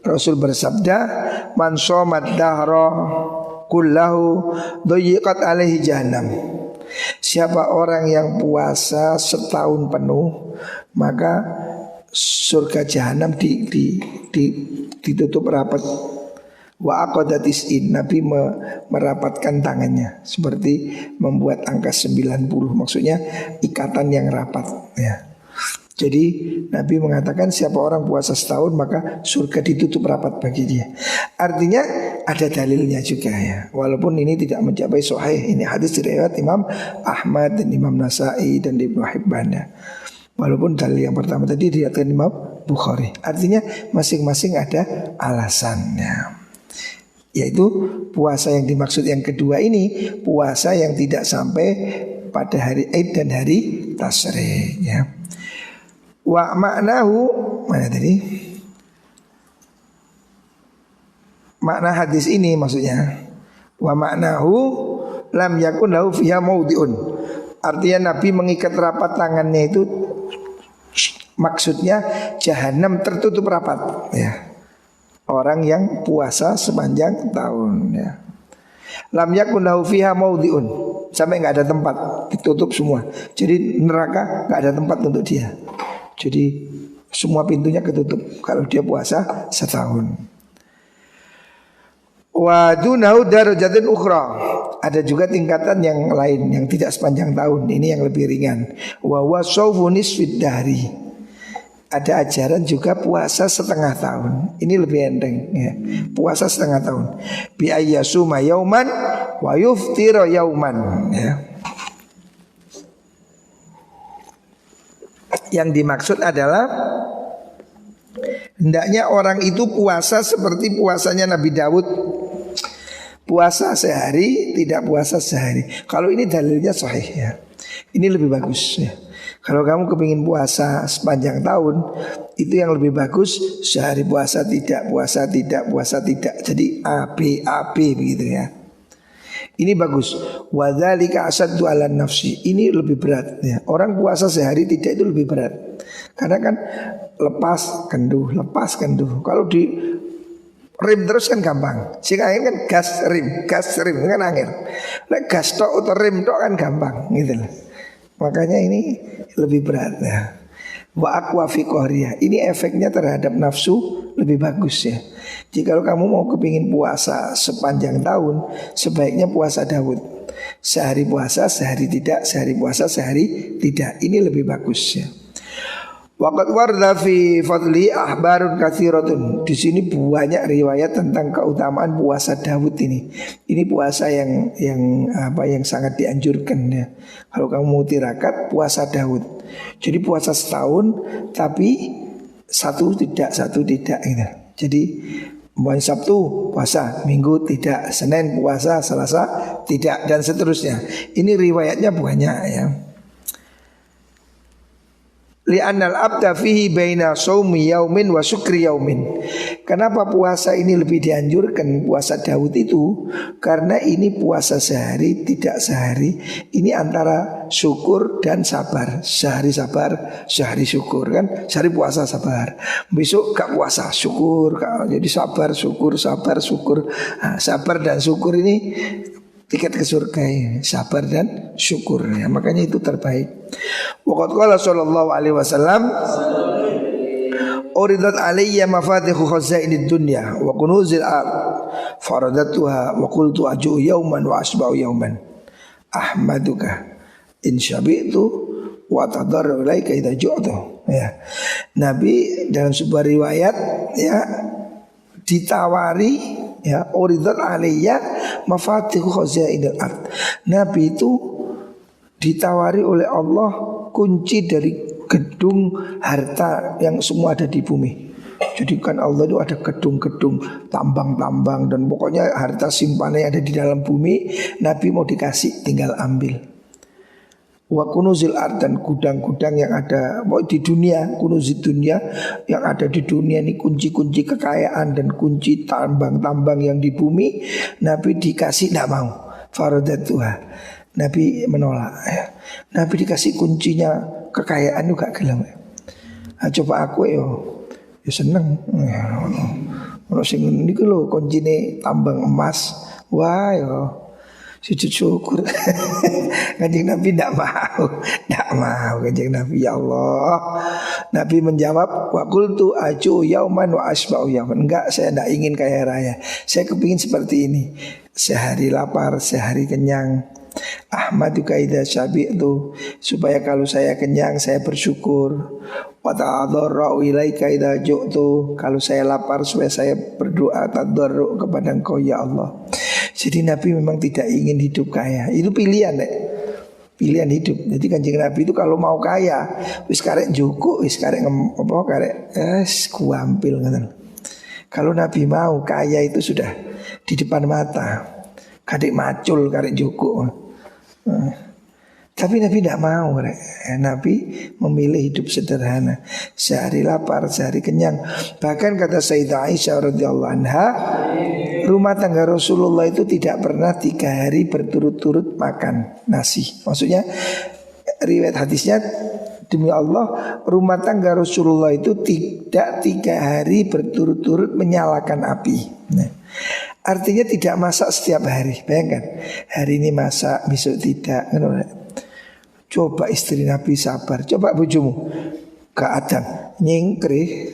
Rasul bersabda, man shomad dahra kullahu doyiqat alaihi jahannam. siapa orang yang puasa setahun penuh, maka surga jahanam ditutup rapat. Wa aqadatis Nabi merapatkan tangannya seperti membuat angka 90, maksudnya ikatan yang rapat ya. Jadi Nabi mengatakan siapa orang puasa setahun maka surga ditutup rapat bagi dia. Artinya ada dalilnya juga ya. Walaupun ini tidak mencapai sahih. Ini hadis riwayat Imam Ahmad dan Imam Nasai dan Ibnu Hibban ya. Walaupun dalil yang pertama tadi diriwayatkan Imam Bukhari. Artinya masing-masing ada alasannya. Yaitu puasa yang dimaksud yang kedua ini puasa yang tidak sampai pada hari Id dan hari Tasyrik ya. Wa maknahu mana tadi? Makna hadis ini maksudnya wa maknahu lam yakun lahu fiha maudhi'un. Artinya Nabi mengikat rapat tangannya itu maksudnya jahanam tertutup rapat ya. Orang yang puasa sepanjang tahun ya. Lam yakun lahu fiha maudhi'un, sampai enggak ada tempat, ditutup semua. Jadi neraka enggak ada tempat untuk dia. Jadi semua pintunya ketutup kalau dia puasa setahun. Wa dunahu darajatun ukhra. Ada juga tingkatan yang lain yang tidak sepanjang tahun. Ini yang lebih ringan. Wa wasawfu nisfid dahri. Ada ajaran juga puasa setengah tahun. Ini lebih enteng ya. Puasa setengah tahun. Bi ayyasuma yauman wa yuftira yauman ya. Yang dimaksud adalah hendaknya orang itu puasa seperti puasanya Nabi Daud. Puasa sehari, tidak puasa sehari. Kalau ini dalilnya sahih ya. Ini lebih bagus ya. Kalau kamu kepingin puasa sepanjang tahun, itu yang lebih bagus sehari puasa tidak, puasa tidak, puasa tidak. Jadi AB begitu ya. Ini bagus. Wadzalika asaddu 'alan nafsi. Ini lebih berat ya. Orang puasa sehari tidak itu lebih berat. Karena kan lepas kenduh. Kalau di rem terus kan gampang. Sing angin kan gas rem kan angin. Lek gas tok atau rem tok kan gampang gitu loh. Makanya ini lebih berat ya. Wa aqwa fi qahriyah. Ini efeknya terhadap nafsu lebih bagus ya. Jika kamu mau kepingin puasa sepanjang tahun, sebaiknya puasa Daud. Sehari puasa, sehari tidak, sehari puasa, sehari tidak. Ini lebih bagus ya. Waqad warda fi fadli ahbarun katsiratun. Di sini banyak riwayat tentang keutamaan puasa Daud ini. Ini puasa yang sangat dianjurkan ya. Kalau kamu mau tirakat, puasa Daud. Jadi puasa setahun tapi satu tidak gitu. Jadi mulai Sabtu puasa, Minggu tidak, Senin puasa, Selasa tidak dan seterusnya. Ini riwayatnya banyak ya. Li'annal abda fihi baina shaumi yaumin wa syukri yaumin. Kenapa puasa ini lebih dianjurkan puasa Daud itu? Karena ini puasa sehari tidak sehari. Ini antara syukur dan sabar. Sehari sabar, sehari syukur kan. Sehari puasa sabar, besok gak puasa syukur. Jadi sabar syukur, sabar syukur. Nah, sabar dan syukur ini tiket ke surga ya, sabar dan syukur ya, makanya itu terbaik. Waqad qala sallallahu alaihi wasallam uridat alayya mafatihu khazainid dunya wa kunuzil ard faradatuha wa qultu aju yauman wa asba'u yauman ahmaduka in syabi'tu wa tadarru ilaika idza ju'tu ya. Nabi dalam sebuah riwayat ya ditawari ya uridat alaiya mafatihu khazainil ard. Nabi itu ditawari oleh Allah kunci dari gedung harta yang semua ada di bumi. Jadi kan Allah itu ada gedung-gedung, tambang-tambang dan pokoknya harta simpanan yang ada di dalam bumi. Nabi mau dikasih tinggal ambil. Wa kunuzil ard, dan gudang-gudang yang ada di dunia, kunuzid dunia yang ada di dunia ini, kunci-kunci kekayaan dan kunci tambang-tambang yang di bumi. Nabi dikasih tidak mau. Faradatuha. Nabi menolak ya. Nabi dikasih kuncinya kekayaan juga gelem. Nah, coba aku ya seneng. Ono sing niku lho kuncine tambang emas. Wah ya sujud syukur. Kanjeng Nabi tidak mau, tidak mau kanjeng Nabi. Ya Allah, Nabi menjawab, wa qultu aju yauman wa asba'u yauman. Enggak, saya tidak ingin kaya raya. Saya kepingin seperti ini. Sehari lapar, sehari kenyang. Ahmadu kaida syabi'tu, supaya kalau saya kenyang saya bersyukur. Wa ta'adzarra'u ilaika idza ju'tu, kalau saya lapar supaya saya berdoa tadarru kepada Engkau ya Allah. Jadi Nabi memang tidak ingin hidup kaya. Itu pilihan pilihan hidup. Jadi kanjeng Nabi itu kalau mau kaya wis karek njuku, wis karek apa karek kuampil ngoten. Kalau Nabi mau kaya itu sudah di depan mata. Kadek macul karek njuku. Tapi Nabi tidak mau. Nabi memilih hidup sederhana. Sehari lapar, sehari kenyang. Bahkan kata Sayyidah Aisyah radhiyallahu anha, rumah tangga Rasulullah itu tidak pernah 3 hari berturut-turut makan nasi. Maksudnya riwayat hadisnya, demi Allah rumah tangga Rasulullah itu tidak 3 hari berturut-turut menyalakan api. Artinya tidak masak setiap hari. Bayangkan, hari ini masak, besok tidak. Coba istri Nabi sabar. Coba bojomu keadaan nyingkri.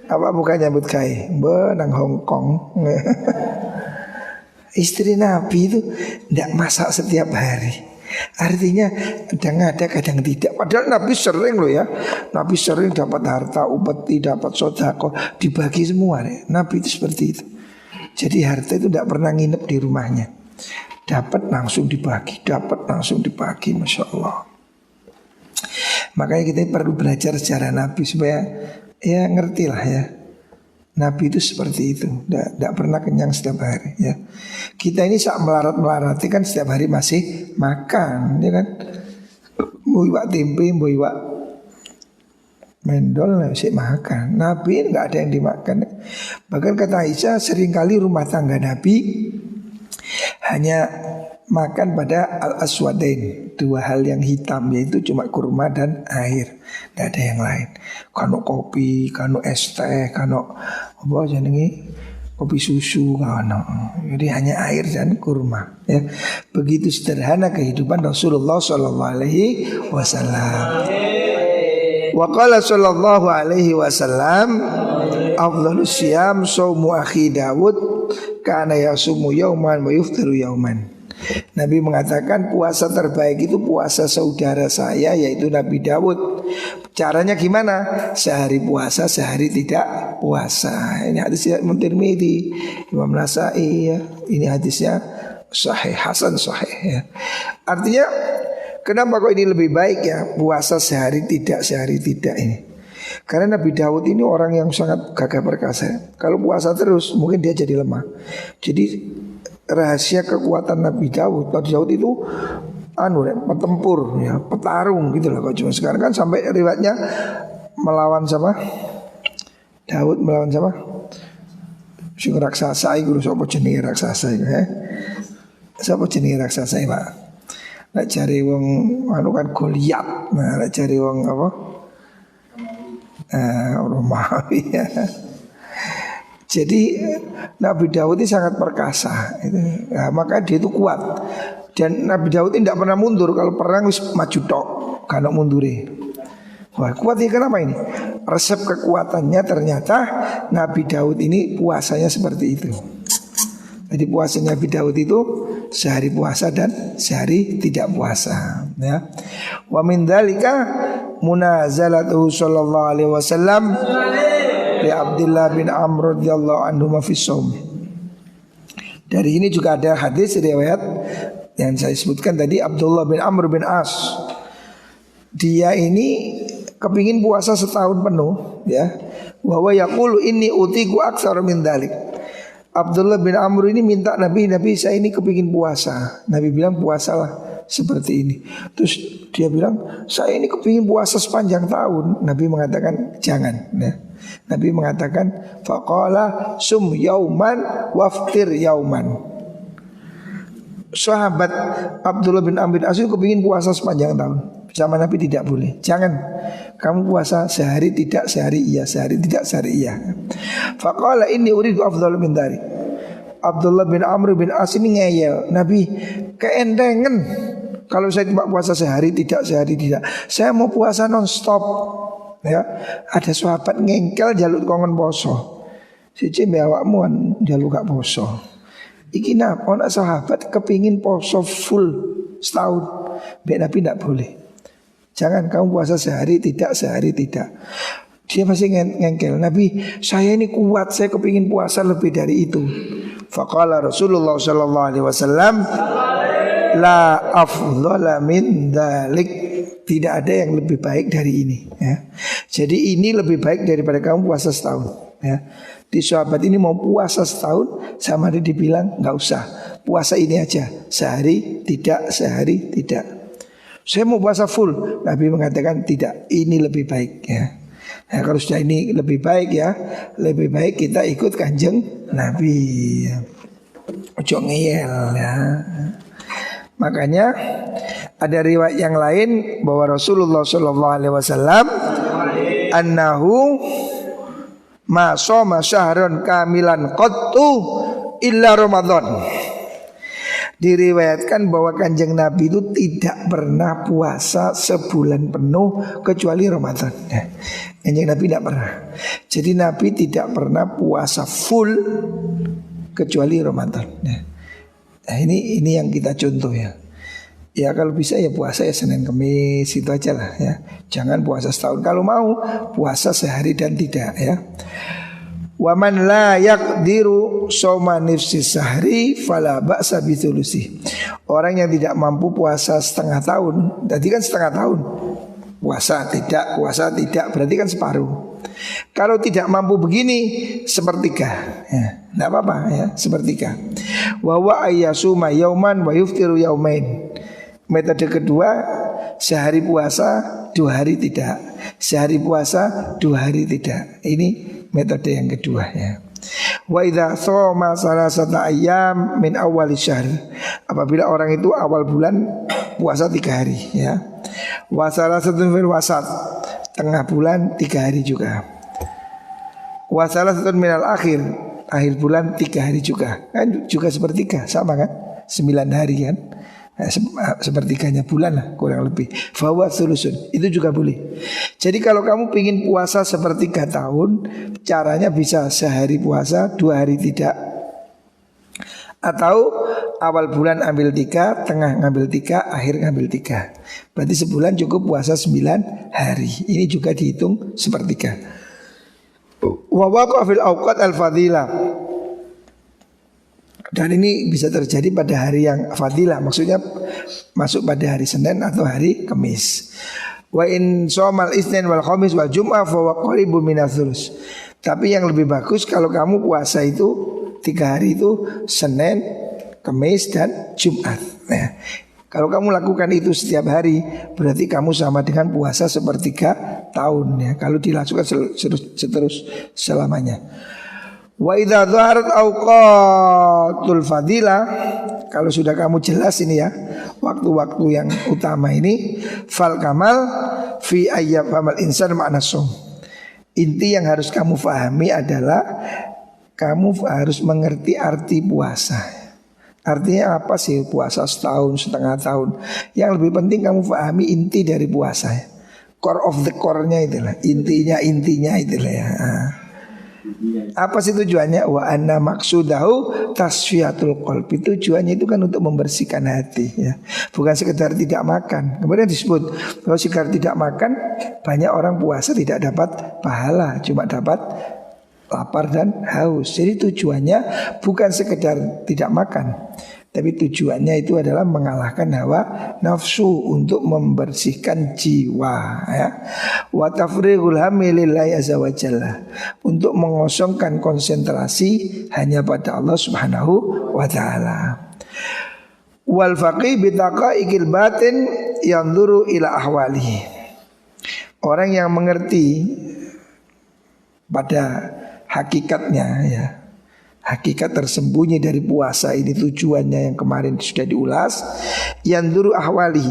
Apa bukan nyambut kai? Benang Hongkong. Istri Nabi itu tidak masak setiap hari. Artinya kadang ada kadang tidak. Padahal Nabi sering loh ya. Nabi sering dapat harta upeti, dapat sodako, dibagi semua. Nabi itu seperti itu. Jadi harta itu tidak pernah nginep di rumahnya. Dapat langsung dibagi, dapat langsung dibagi. Masya Allah. Makanya kita perlu belajar sejarah Nabi supaya ya ngerti lah ya. Nabi itu seperti itu, tidak pernah kenyang setiap hari ya. Kita ini saat melarat-melarati kan setiap hari masih makan, ya kan. Mau iwak tempe, mau iwak mendol masih makan. Nabi nggak ada yang dimakan. Bahkan kata Aisyah, seringkali rumah tangga Nabi hanya makan pada al-aswadain, 2 hal yang hitam, yaitu cuma kurma dan air. Tidak ada yang lain. Kano kopi, kano es teh, kano apa jenenge kopi susu, kano. Jadi hanya air dan kurma. Ya. Begitu sederhana kehidupan Rasulullah Sallallahu Alaihi Wasallam. Wa qala sallallahu alaihi wasallam, afdhalus siyam shaumu akhi Dawud kana yasumu yauman wa yuftiru yauman. Nabi mengatakan puasa terbaik itu puasa saudara saya, yaitu Nabi Dawud. Caranya gimana? Sehari puasa, sehari tidak puasa. Ini hadisnya Imam Tirmidzi, Imam Nasai ya. Ini hadisnya sahih, hasan sahih ya. Artinya kenapa kok ini lebih baik ya, puasa sehari tidak, sehari tidak ini? Karena Nabi Dawud ini orang yang sangat gagah perkasa. Kalau puasa terus mungkin dia jadi lemah. Jadi rahasia kekuatan Nabi Dawud itu petempur ya, petarung gitu loh. Kalau cuma sekarang kan sampai riwayatnya melawan sama Dawud, melawan sama sing raksasa iku, sapa jenenge raksasa iku ya. Sapa jenenge raksasa iki, Pak? Nek cari wong anu kan Goliat. Nah, nek cari wong apa? Romawi ya. Jadi Nabi Daud ini sangat perkasa itu. Nah, maka dia itu kuat. Dan Nabi Daud ini tidak pernah mundur. Kalau perang wis maju tok, kalau munduri. Wah, kuat ini kenapa ini? Resep kekuatannya ternyata Nabi Daud ini puasanya seperti itu. Jadi puasanya Nabi Daud itu sehari puasa dan sehari tidak puasa ya. Wa min dzalika munazalatuhu sallallahu alaihi wasallam li Abdullah bin Amr radhiyallahu anhu ma fi shaum. Dari ini juga ada hadis riwayat yang saya sebutkan tadi, Abdullah bin Amr bin As. Dia ini kepingin puasa setahun penuh ya. Wa huwa yaqulu inni utiku aktsara min dzalik. Abdullah bin Amr ini minta Nabi saya ini kepingin puasa. Nabi bilang puasalah seperti ini. Terus dia bilang saya ini kepingin puasa sepanjang tahun. Nabi mengatakan jangan ya. Nabi mengatakan faqala sum yauman waftir yauman. Sahabat Abdullah bin Amr bin As kepingin puasa sepanjang tahun. Sama Nabi tidak boleh. Jangan kamu puasa sehari tidak, sehari iya, sehari tidak, sehari iya. Faqala inni uridu afdal min dari. Abdullah bin Amr bin As ini ngeyel, Nabi keendengan. Kalau saya cuma puasa sehari tidak, saya mau puasa non-stop. Ya, ada sahabat ngengkel jaluk kongen poso. Siji mbek awakmu jaluk gak poso. Iki napa ana sahabat kepingin poso full setahun. Mbek Nabi tidak boleh. Jangan kamu puasa sehari tidak. Dia masih ngengkel. Nabi, saya ini kuat, saya kepingin puasa lebih dari itu. Faqala Rasulullah sallallahu alaihi wasallam, la afdhala min dzalik. Tidak ada yang lebih baik dari ini, ya. Jadi ini lebih baik daripada kamu puasa setahun, ya. Di sahabat ini mau puasa setahun, sama dia dibilang nggak usah, puasa ini aja, sehari tidak. Saya mau puasa full, Nabi mengatakan tidak, ini lebih baik, ya. Nah, kalau sudah ini lebih baik, ya, lebih baik kita ikut kanjeng Nabi, ya. Ojo ngeyel, ya. Makanya ada riwayat yang lain bahwa Rasulullah sallallahu alaihi wasallam annahu ma shoma syahran kamilan qattu illa Ramadan. Diriwayatkan bahwa kanjeng Nabi itu tidak pernah puasa sebulan penuh kecuali Ramadan. Kanjeng Nabi tidak pernah. Jadi Nabi tidak pernah puasa full kecuali Ramadan. Nah ini yang kita contoh, ya. Ya kalau bisa ya puasa ya Senin Kamis itu aja lah, ya. Jangan puasa setahun. Kalau mau puasa sehari dan tidak, ya. Wa man la yaqdiru shauma nifsi sahri fala ba'sa bitsulusi. Orang yang tidak mampu puasa setengah tahun, tadi kan setengah tahun. Puasa tidak berarti kan separuh. Kalau tidak mampu begini sepertiga, ya, tidak apa-apa, ya, sepertiga. Wa wa ayyasuma yauman wa yuftiru yaumain. Metode kedua, sehari puasa 2 hari tidak, sehari puasa 2 hari tidak. Ini metode yang kedua, ya. Wa idza shoma salasata ayyam min awwal syahr. Apabila orang itu awal bulan puasa 3 hari, ya. Wa salasatun fil wasat, tengah bulan 3 hari juga. Wa salasatun minal akhir bulan 3 hari juga. Kan juga sepertiga, sama kan? 9 hari kan? Nah, sepertiganya bulan lah kurang lebih. Fawa sulusun, itu juga boleh. Jadi kalau kamu ingin puasa sepertiga tahun, caranya bisa sehari puasa 2 hari tidak, atau awal bulan ambil 3, tengah ngambil 3, akhir ngambil 3. Berarti sebulan cukup puasa 9 hari. Ini juga dihitung sepertiga. Wa waqa fil awqat al-fadilah. Dan ini bisa terjadi pada hari yang fadilah, maksudnya masuk pada hari Senin atau hari Kamis. Wa in somal isnin wal khamis wal jum'ah fa wa qaribun minats. Tapi yang lebih bagus kalau kamu puasa itu 3 hari itu Senin, Kamis dan Jumat. Nah, kalau kamu lakukan itu setiap hari, berarti kamu sama dengan puasa sepertiga tahun, ya. Kalau dilakukan terus selamanya. Wa idza dhaharat awqatul fadilah, kalau sudah kamu jelas ini, ya, waktu-waktu yang utama ini, fal kamal fi ayyam amal insan makna som. Inti yang harus kamu pahami adalah kamu harus mengerti arti puasa. Artinya apa sih puasa setahun, setengah tahun? Yang lebih penting kamu pahami inti dari puasa, ya. Core of the core-nya itulah, intinya itulah, ya. Apa sih tujuannya? Wa anna maksudahu tasfiyatul qalbi. Tujuannya itu kan untuk membersihkan hati, ya. Bukan sekedar tidak makan. Kemudian disebut kalau sekedar tidak makan, banyak orang puasa tidak dapat pahala, cuma dapat lapar dan haus. Jadi tujuannya bukan sekedar tidak makan, tapi tujuannya itu adalah mengalahkan hawa nafsu untuk membersihkan jiwa, ya. Wa tafrighul hammi lillahi azza wa jalla, untuk mengosongkan konsentrasi hanya pada Allah Subhanahu wa taala. Wal faqih bi taqaiqil batin yanzuru ila ahwalihi. Orang yang mengerti pada hakikatnya, ya, hakikat tersembunyi dari puasa ini, tujuannya yang kemarin sudah diulas. Yanzuru ahwali,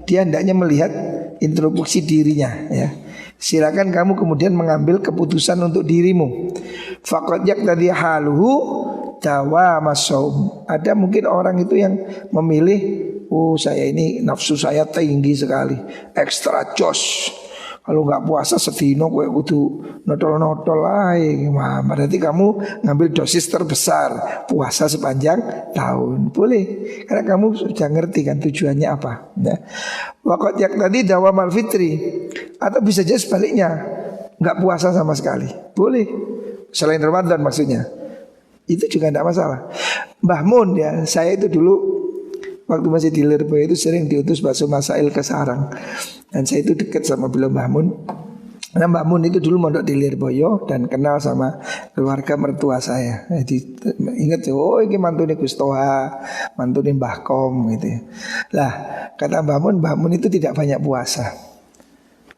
dia hendaknya melihat introspeksi dirinya, ya. Silakan kamu kemudian mengambil keputusan untuk dirimu. Faqad yaqtadi haluhu dawa masaum. Ada mungkin orang itu yang memilih, oh saya ini nafsu saya tinggi sekali, ekstra jos. Kalau nggak puasa sedino kowe kudu notol-notol ae. Wah, berarti kamu ngambil dosis terbesar, puasa sepanjang tahun. Boleh, karena kamu sudah ngerti kan tujuannya apa. Ya. Waktu yang tadi dawamal fitri, atau bisa jadi sebaliknya, nggak puasa sama sekali. Boleh, selain Ramadan maksudnya. Itu juga tidak masalah. Mbah Mun ya, saya itu dulu waktu masih di Lirboyo itu sering diutus basuh masail ke Sarang. Dan saya itu dekat sama beliau Mbah Mun. Nah Mbah Mun itu dulu mondok di Lirboyo dan kenal sama keluarga mertua saya. Jadi ingat oh ini mantune Gus Toha, mantune Mbah Kom gitu ya. Lah kata Mbah Mun itu tidak banyak puasa.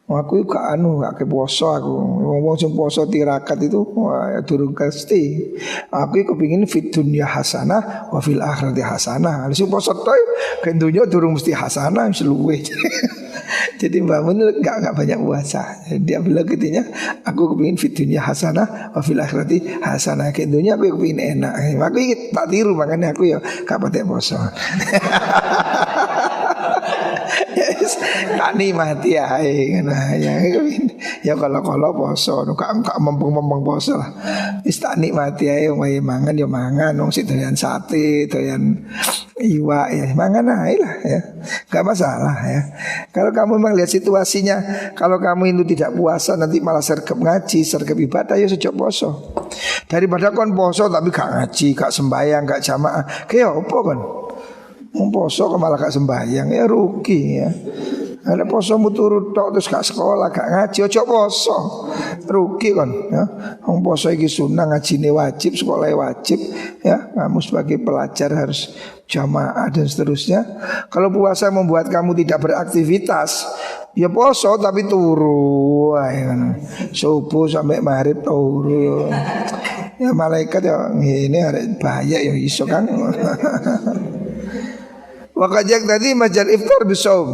Aku gak ke poso aku. Wong sing poso tirakat itu wah, durung pasti. Aku kepingin fit dunya hasanah wa fil akhirati hasanah. Sing poso toy ke dunya durung mesti hasanah seluwe. Jadi Mbak Mun gak banyak puasa. Dia bilang gitunya, aku kepingin fit dunya hasanah wa fil akhirati hasanah. Ke dunya aku kepingin enak. Aku ingin tak tiru makanya aku ya gak patek poso. Tani mati ya, ya kalau poso, enggak mempeng poso lah. Istani mati ya, mangan ya mangan, nong si doyan sate, doyan iwa ya mangan aja lah ya, nggak masalah ya. Kalau kamu memang lihat situasinya, kalau kamu itu tidak puasa nanti malah sergap ngaji, sergap ibadah ya sejak poso. Daripada kon poso tapi gak ngaji, gak sembahyang, gak jamaah, kayak apa kon? Poso kok malah gak sembahyang ya rugi ya. Ada poso turut tok terus gak sekolah gak ngaji ojo poso rugi kan ya. Poso iki sunah ngajine wajib sekolah wajib ya. Kamu sebagai pelajar harus jamaah dan seterusnya. Kalau puasa membuat kamu tidak beraktivitas ya poso tapi turu ya. Subuh sampai maghrib turu ya malaikat ya ini ada bahaya ya iso kan. Wakajak tadi majal iftar bisaum.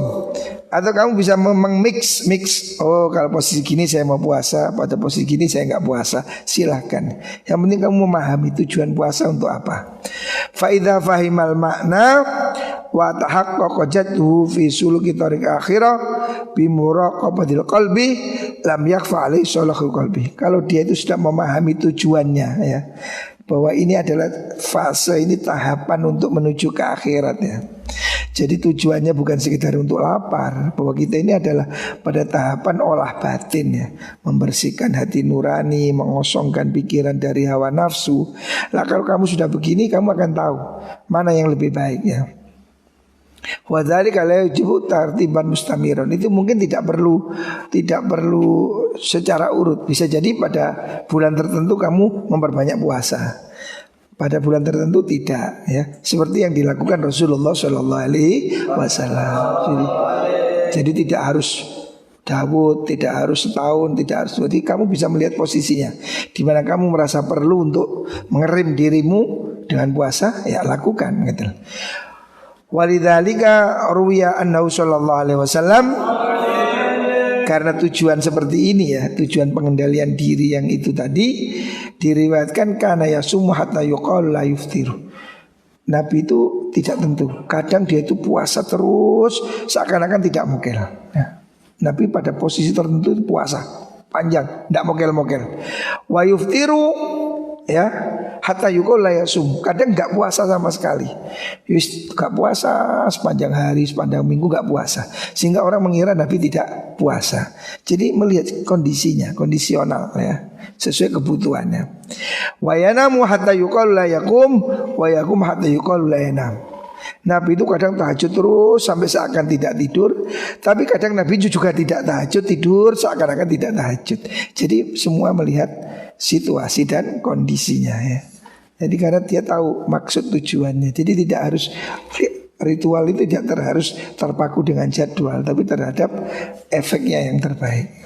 Atau kamu bisa mix. Oh kalau posisi gini saya mau puasa, pada posisi gini saya nggak puasa. Silahkan. Yang penting kamu memahami tujuan puasa untuk apa. Faida fahimal makna wa tahaqqaqa jadduhu fi suluki tariq akhirah bi muraqabatil qalbi lam yakhfa alaihi salahul qalbi. Kalau dia itu sudah memahami tujuannya ya, bahwa ini adalah fase, ini tahapan untuk menuju ke akhirat ya. Jadi tujuannya bukan sekedar untuk lapar, bahwa kita ini adalah pada tahapan olah batin ya, membersihkan hati nurani, mengosongkan pikiran dari hawa nafsu. Lah kalau kamu sudah begini, kamu akan tahu mana yang lebih baik ya. Wadhalika la yajibu tartiban mustamiron. Itu mungkin tidak perlu secara urut. Bisa jadi pada bulan tertentu kamu memperbanyak puasa, pada bulan tertentu tidak ya. Seperti yang dilakukan Rasulullah Shallallahu Alaihi Wasallam. Jadi tidak harus Dawud, tidak harus setahun, tidak harus. Jadi kamu bisa melihat posisinya, di mana kamu merasa perlu untuk mengerim dirimu dengan puasa, ya lakukan gitu. Walidzalika ruwiya annahu sallallahu alaihi wasallam, karena tujuan seperti ini ya, tujuan pengendalian diri yang itu tadi diriwayatkan kana yasumu hatta yuqal la yuftiru. Nabi itu tidak tentu, kadang dia itu puasa terus seakan-akan tidak mokel ya. Nabi pada posisi tertentu itu puasa panjang, tidak mokel-mokel. Wa yuftiru ya hatta yuqal la yasum, kadang enggak puasa sama sekali. Enggak puasa sepanjang hari, sepanjang minggu enggak puasa, sehingga orang mengira Nabi tidak puasa. Jadi melihat kondisinya, kondisional ya, sesuai kebutuhannya. Wa yanamu hatta yuqal la yakum wa yakum hatta yuqal la yanam. Nabi itu kadang tahajud terus sampai seakan tidak tidur, tapi kadang Nabi juga tidak tahajud, tidur seakan-akan tidak tahajud. Jadi semua melihat situasi dan kondisinya ya. Jadi karena dia tahu maksud tujuannya. Jadi tidak harus, ritual itu tidak harus terpaku dengan jadwal, tapi terhadap efeknya yang terbaik.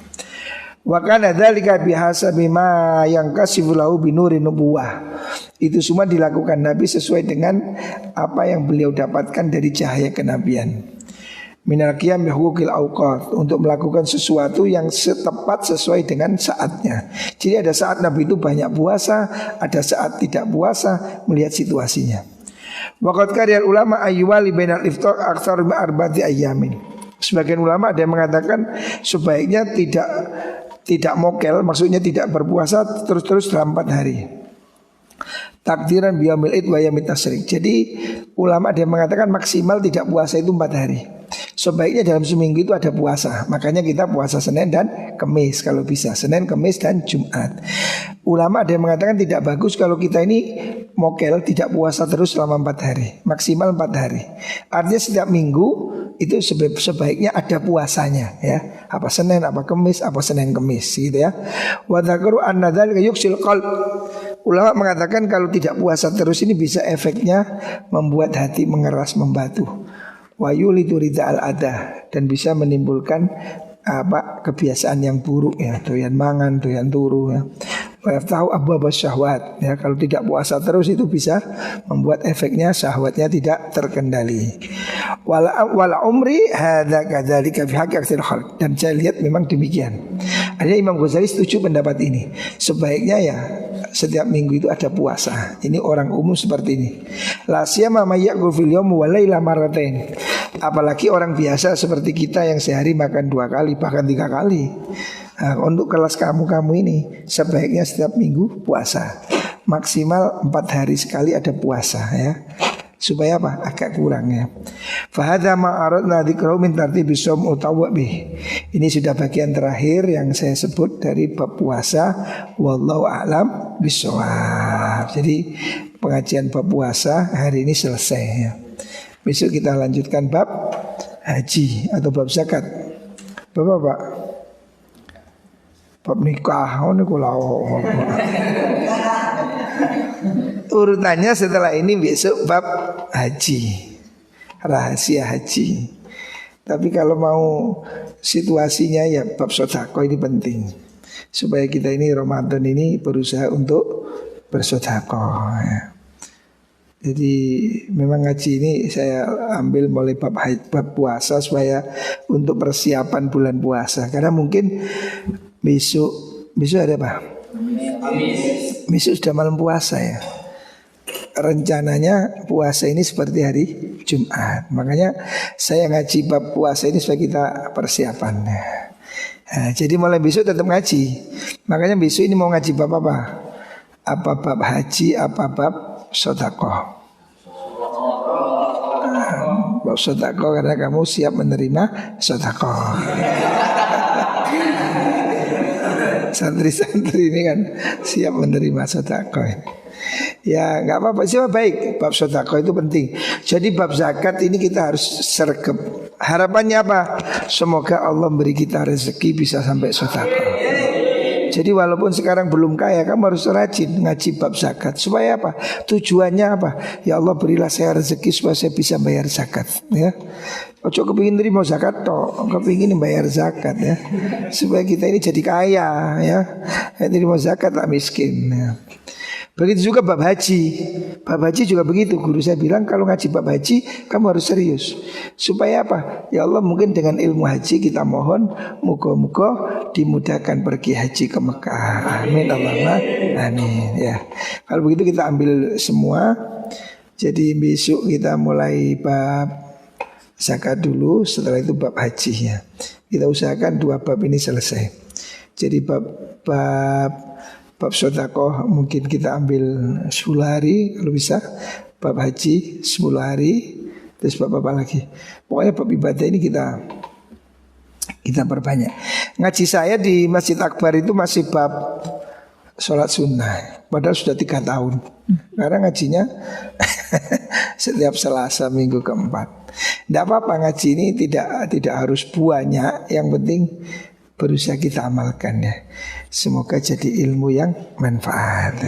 Wa kana dzalika bihasabi ma yankasifu lahu binuri nubuwah. Itu semua dilakukan Nabi sesuai dengan apa yang beliau dapatkan dari cahaya kenabian. minal qiyam bi huquqil awqat, untuk melakukan sesuatu yang tepat sesuai dengan saatnya. Jadi ada saat Nabi itu banyak puasa, ada saat tidak puasa, melihat situasinya. Waqad kariyal ulama ayyuwali bainal iftar aktsar min arba'ati ayyamin. Sebagian ulama ada yang mengatakan sebaiknya tidak mokel, maksudnya tidak berpuasa terus-terus dalam 4 hari. Takdiran biyamil id wa yamit tasyrik. Jadi ulama ada yang mengatakan maksimal tidak puasa itu 4 hari. Sebaiknya dalam seminggu itu ada puasa. Makanya kita puasa Senin dan Kamis kalau bisa. Senin, Kamis dan Jumat. Ulama ada yang mengatakan tidak bagus kalau kita ini mokel, tidak puasa terus selama 4 hari. Maksimal 4 hari. Artinya setiap minggu itu sebaiknya ada puasanya ya. Apa Senin, apa Kamis, apa Senin Kamis gitu ya. Wa dzakaru anna dzalika yuksil qalb. Ulama mengatakan kalau tidak puasa terus ini bisa efeknya membuat hati mengeras, membatu. Wa yulidu ridha al-adah, dan bisa menimbulkan kebiasaan yang buruk ya, doyan mangan, doyan turu ya. Wa yaftahu abwaab syahwat ya, kalau tidak puasa terus itu bisa membuat efeknya syahwatnya tidak terkendali. Wala umri hadza kadzalika fi haqqi aktsaril khalq, dan saya lihat memang demikian. Ada Imam Ghazali setuju pendapat ini. Sebaiknya ya setiap minggu itu ada puasa. Ini orang umum seperti ini. La siyama may ya'kul fil yawmi wa laila marratain. Apalagi orang biasa seperti kita yang sehari makan 2 kali bahkan 3 kali. Nah, untuk kelas kamu ini sebaiknya setiap minggu puasa. Maksimal 4 hari sekali ada puasa ya. Supaya apa? Agak kurang ya. Fahadha ma'aradna dzikrahu min tartibi shaum utawwa bih. Ini sudah bagian terakhir yang saya sebut dari bab puasa. Wallahu a'lam bishawab. Jadi pengajian bab puasa hari ini selesai ya. Besok kita lanjutkan bab haji atau bab zakat. Bapak-bapak, bab nikah. Oh niku urutannya setelah ini besok bab haji, rahasia haji. Tapi kalau mau situasinya ya bab sedekah ini penting. Supaya kita ini Ramadan ini berusaha untuk bersedekah ya. Jadi memang ngaji ini saya ambil mulai bab puasa supaya untuk persiapan bulan puasa. Karena mungkin besok ada apa? Besok sudah malam puasa ya. Rencananya puasa ini seperti hari Jumat. Makanya saya ngaji bab puasa ini supaya kita persiapan. Nah, jadi mulai besok tetap ngaji. Makanya besok ini mau ngaji bab apa? Apa bab haji, apa bab sedekah. Bab sedekah karena kamu siap menerima sedekah. Santri-santri ini kan siap menerima sedekah. Ya nggak apa-apa sih, baik. Bab sedekah itu penting. Jadi bab zakat ini kita harus sergap. Harapannya apa? Semoga Allah beri kita rezeki bisa sampai sedekah. Jadi walaupun sekarang belum kaya, kamu harus rajin ngaji bab zakat. Supaya apa? Tujuannya apa? Ya Allah berilah saya rezeki supaya saya bisa bayar zakat ya. Ojo kepingin terima zakat toh, kepingin bayar zakat ya. Supaya kita ini jadi kaya ya. Terima zakat tak miskin ya. Begitu juga bab haji. Bab haji juga begitu. Guru saya bilang kalau ngaji bab haji kamu harus serius. Supaya apa? Ya Allah mungkin dengan ilmu haji kita mohon muka-muka dimudahkan pergi haji ke Mekah. Amin Allahumma amin ya. Kalau begitu kita ambil semua. Jadi besok kita mulai bab zakat dulu, setelah itu bab haji ya. Kita usahakan 2 bab ini selesai. Jadi bab sedekah mungkin kita ambil 10 hari kalau bisa. Bab haji 10 hari. Terus bab apa lagi? Pokoknya bab ibadah ini kita perbanyak. Ngaji saya di Masjid Akbar itu masih bab sholat sunnah. Padahal sudah 3 tahun. Karena ngajinya setiap Selasa minggu keempat. Tidak apa-apa, ngaji ini tidak harus banyak. Yang penting berusaha kita amalkan ya. Semoga jadi ilmu yang manfaat.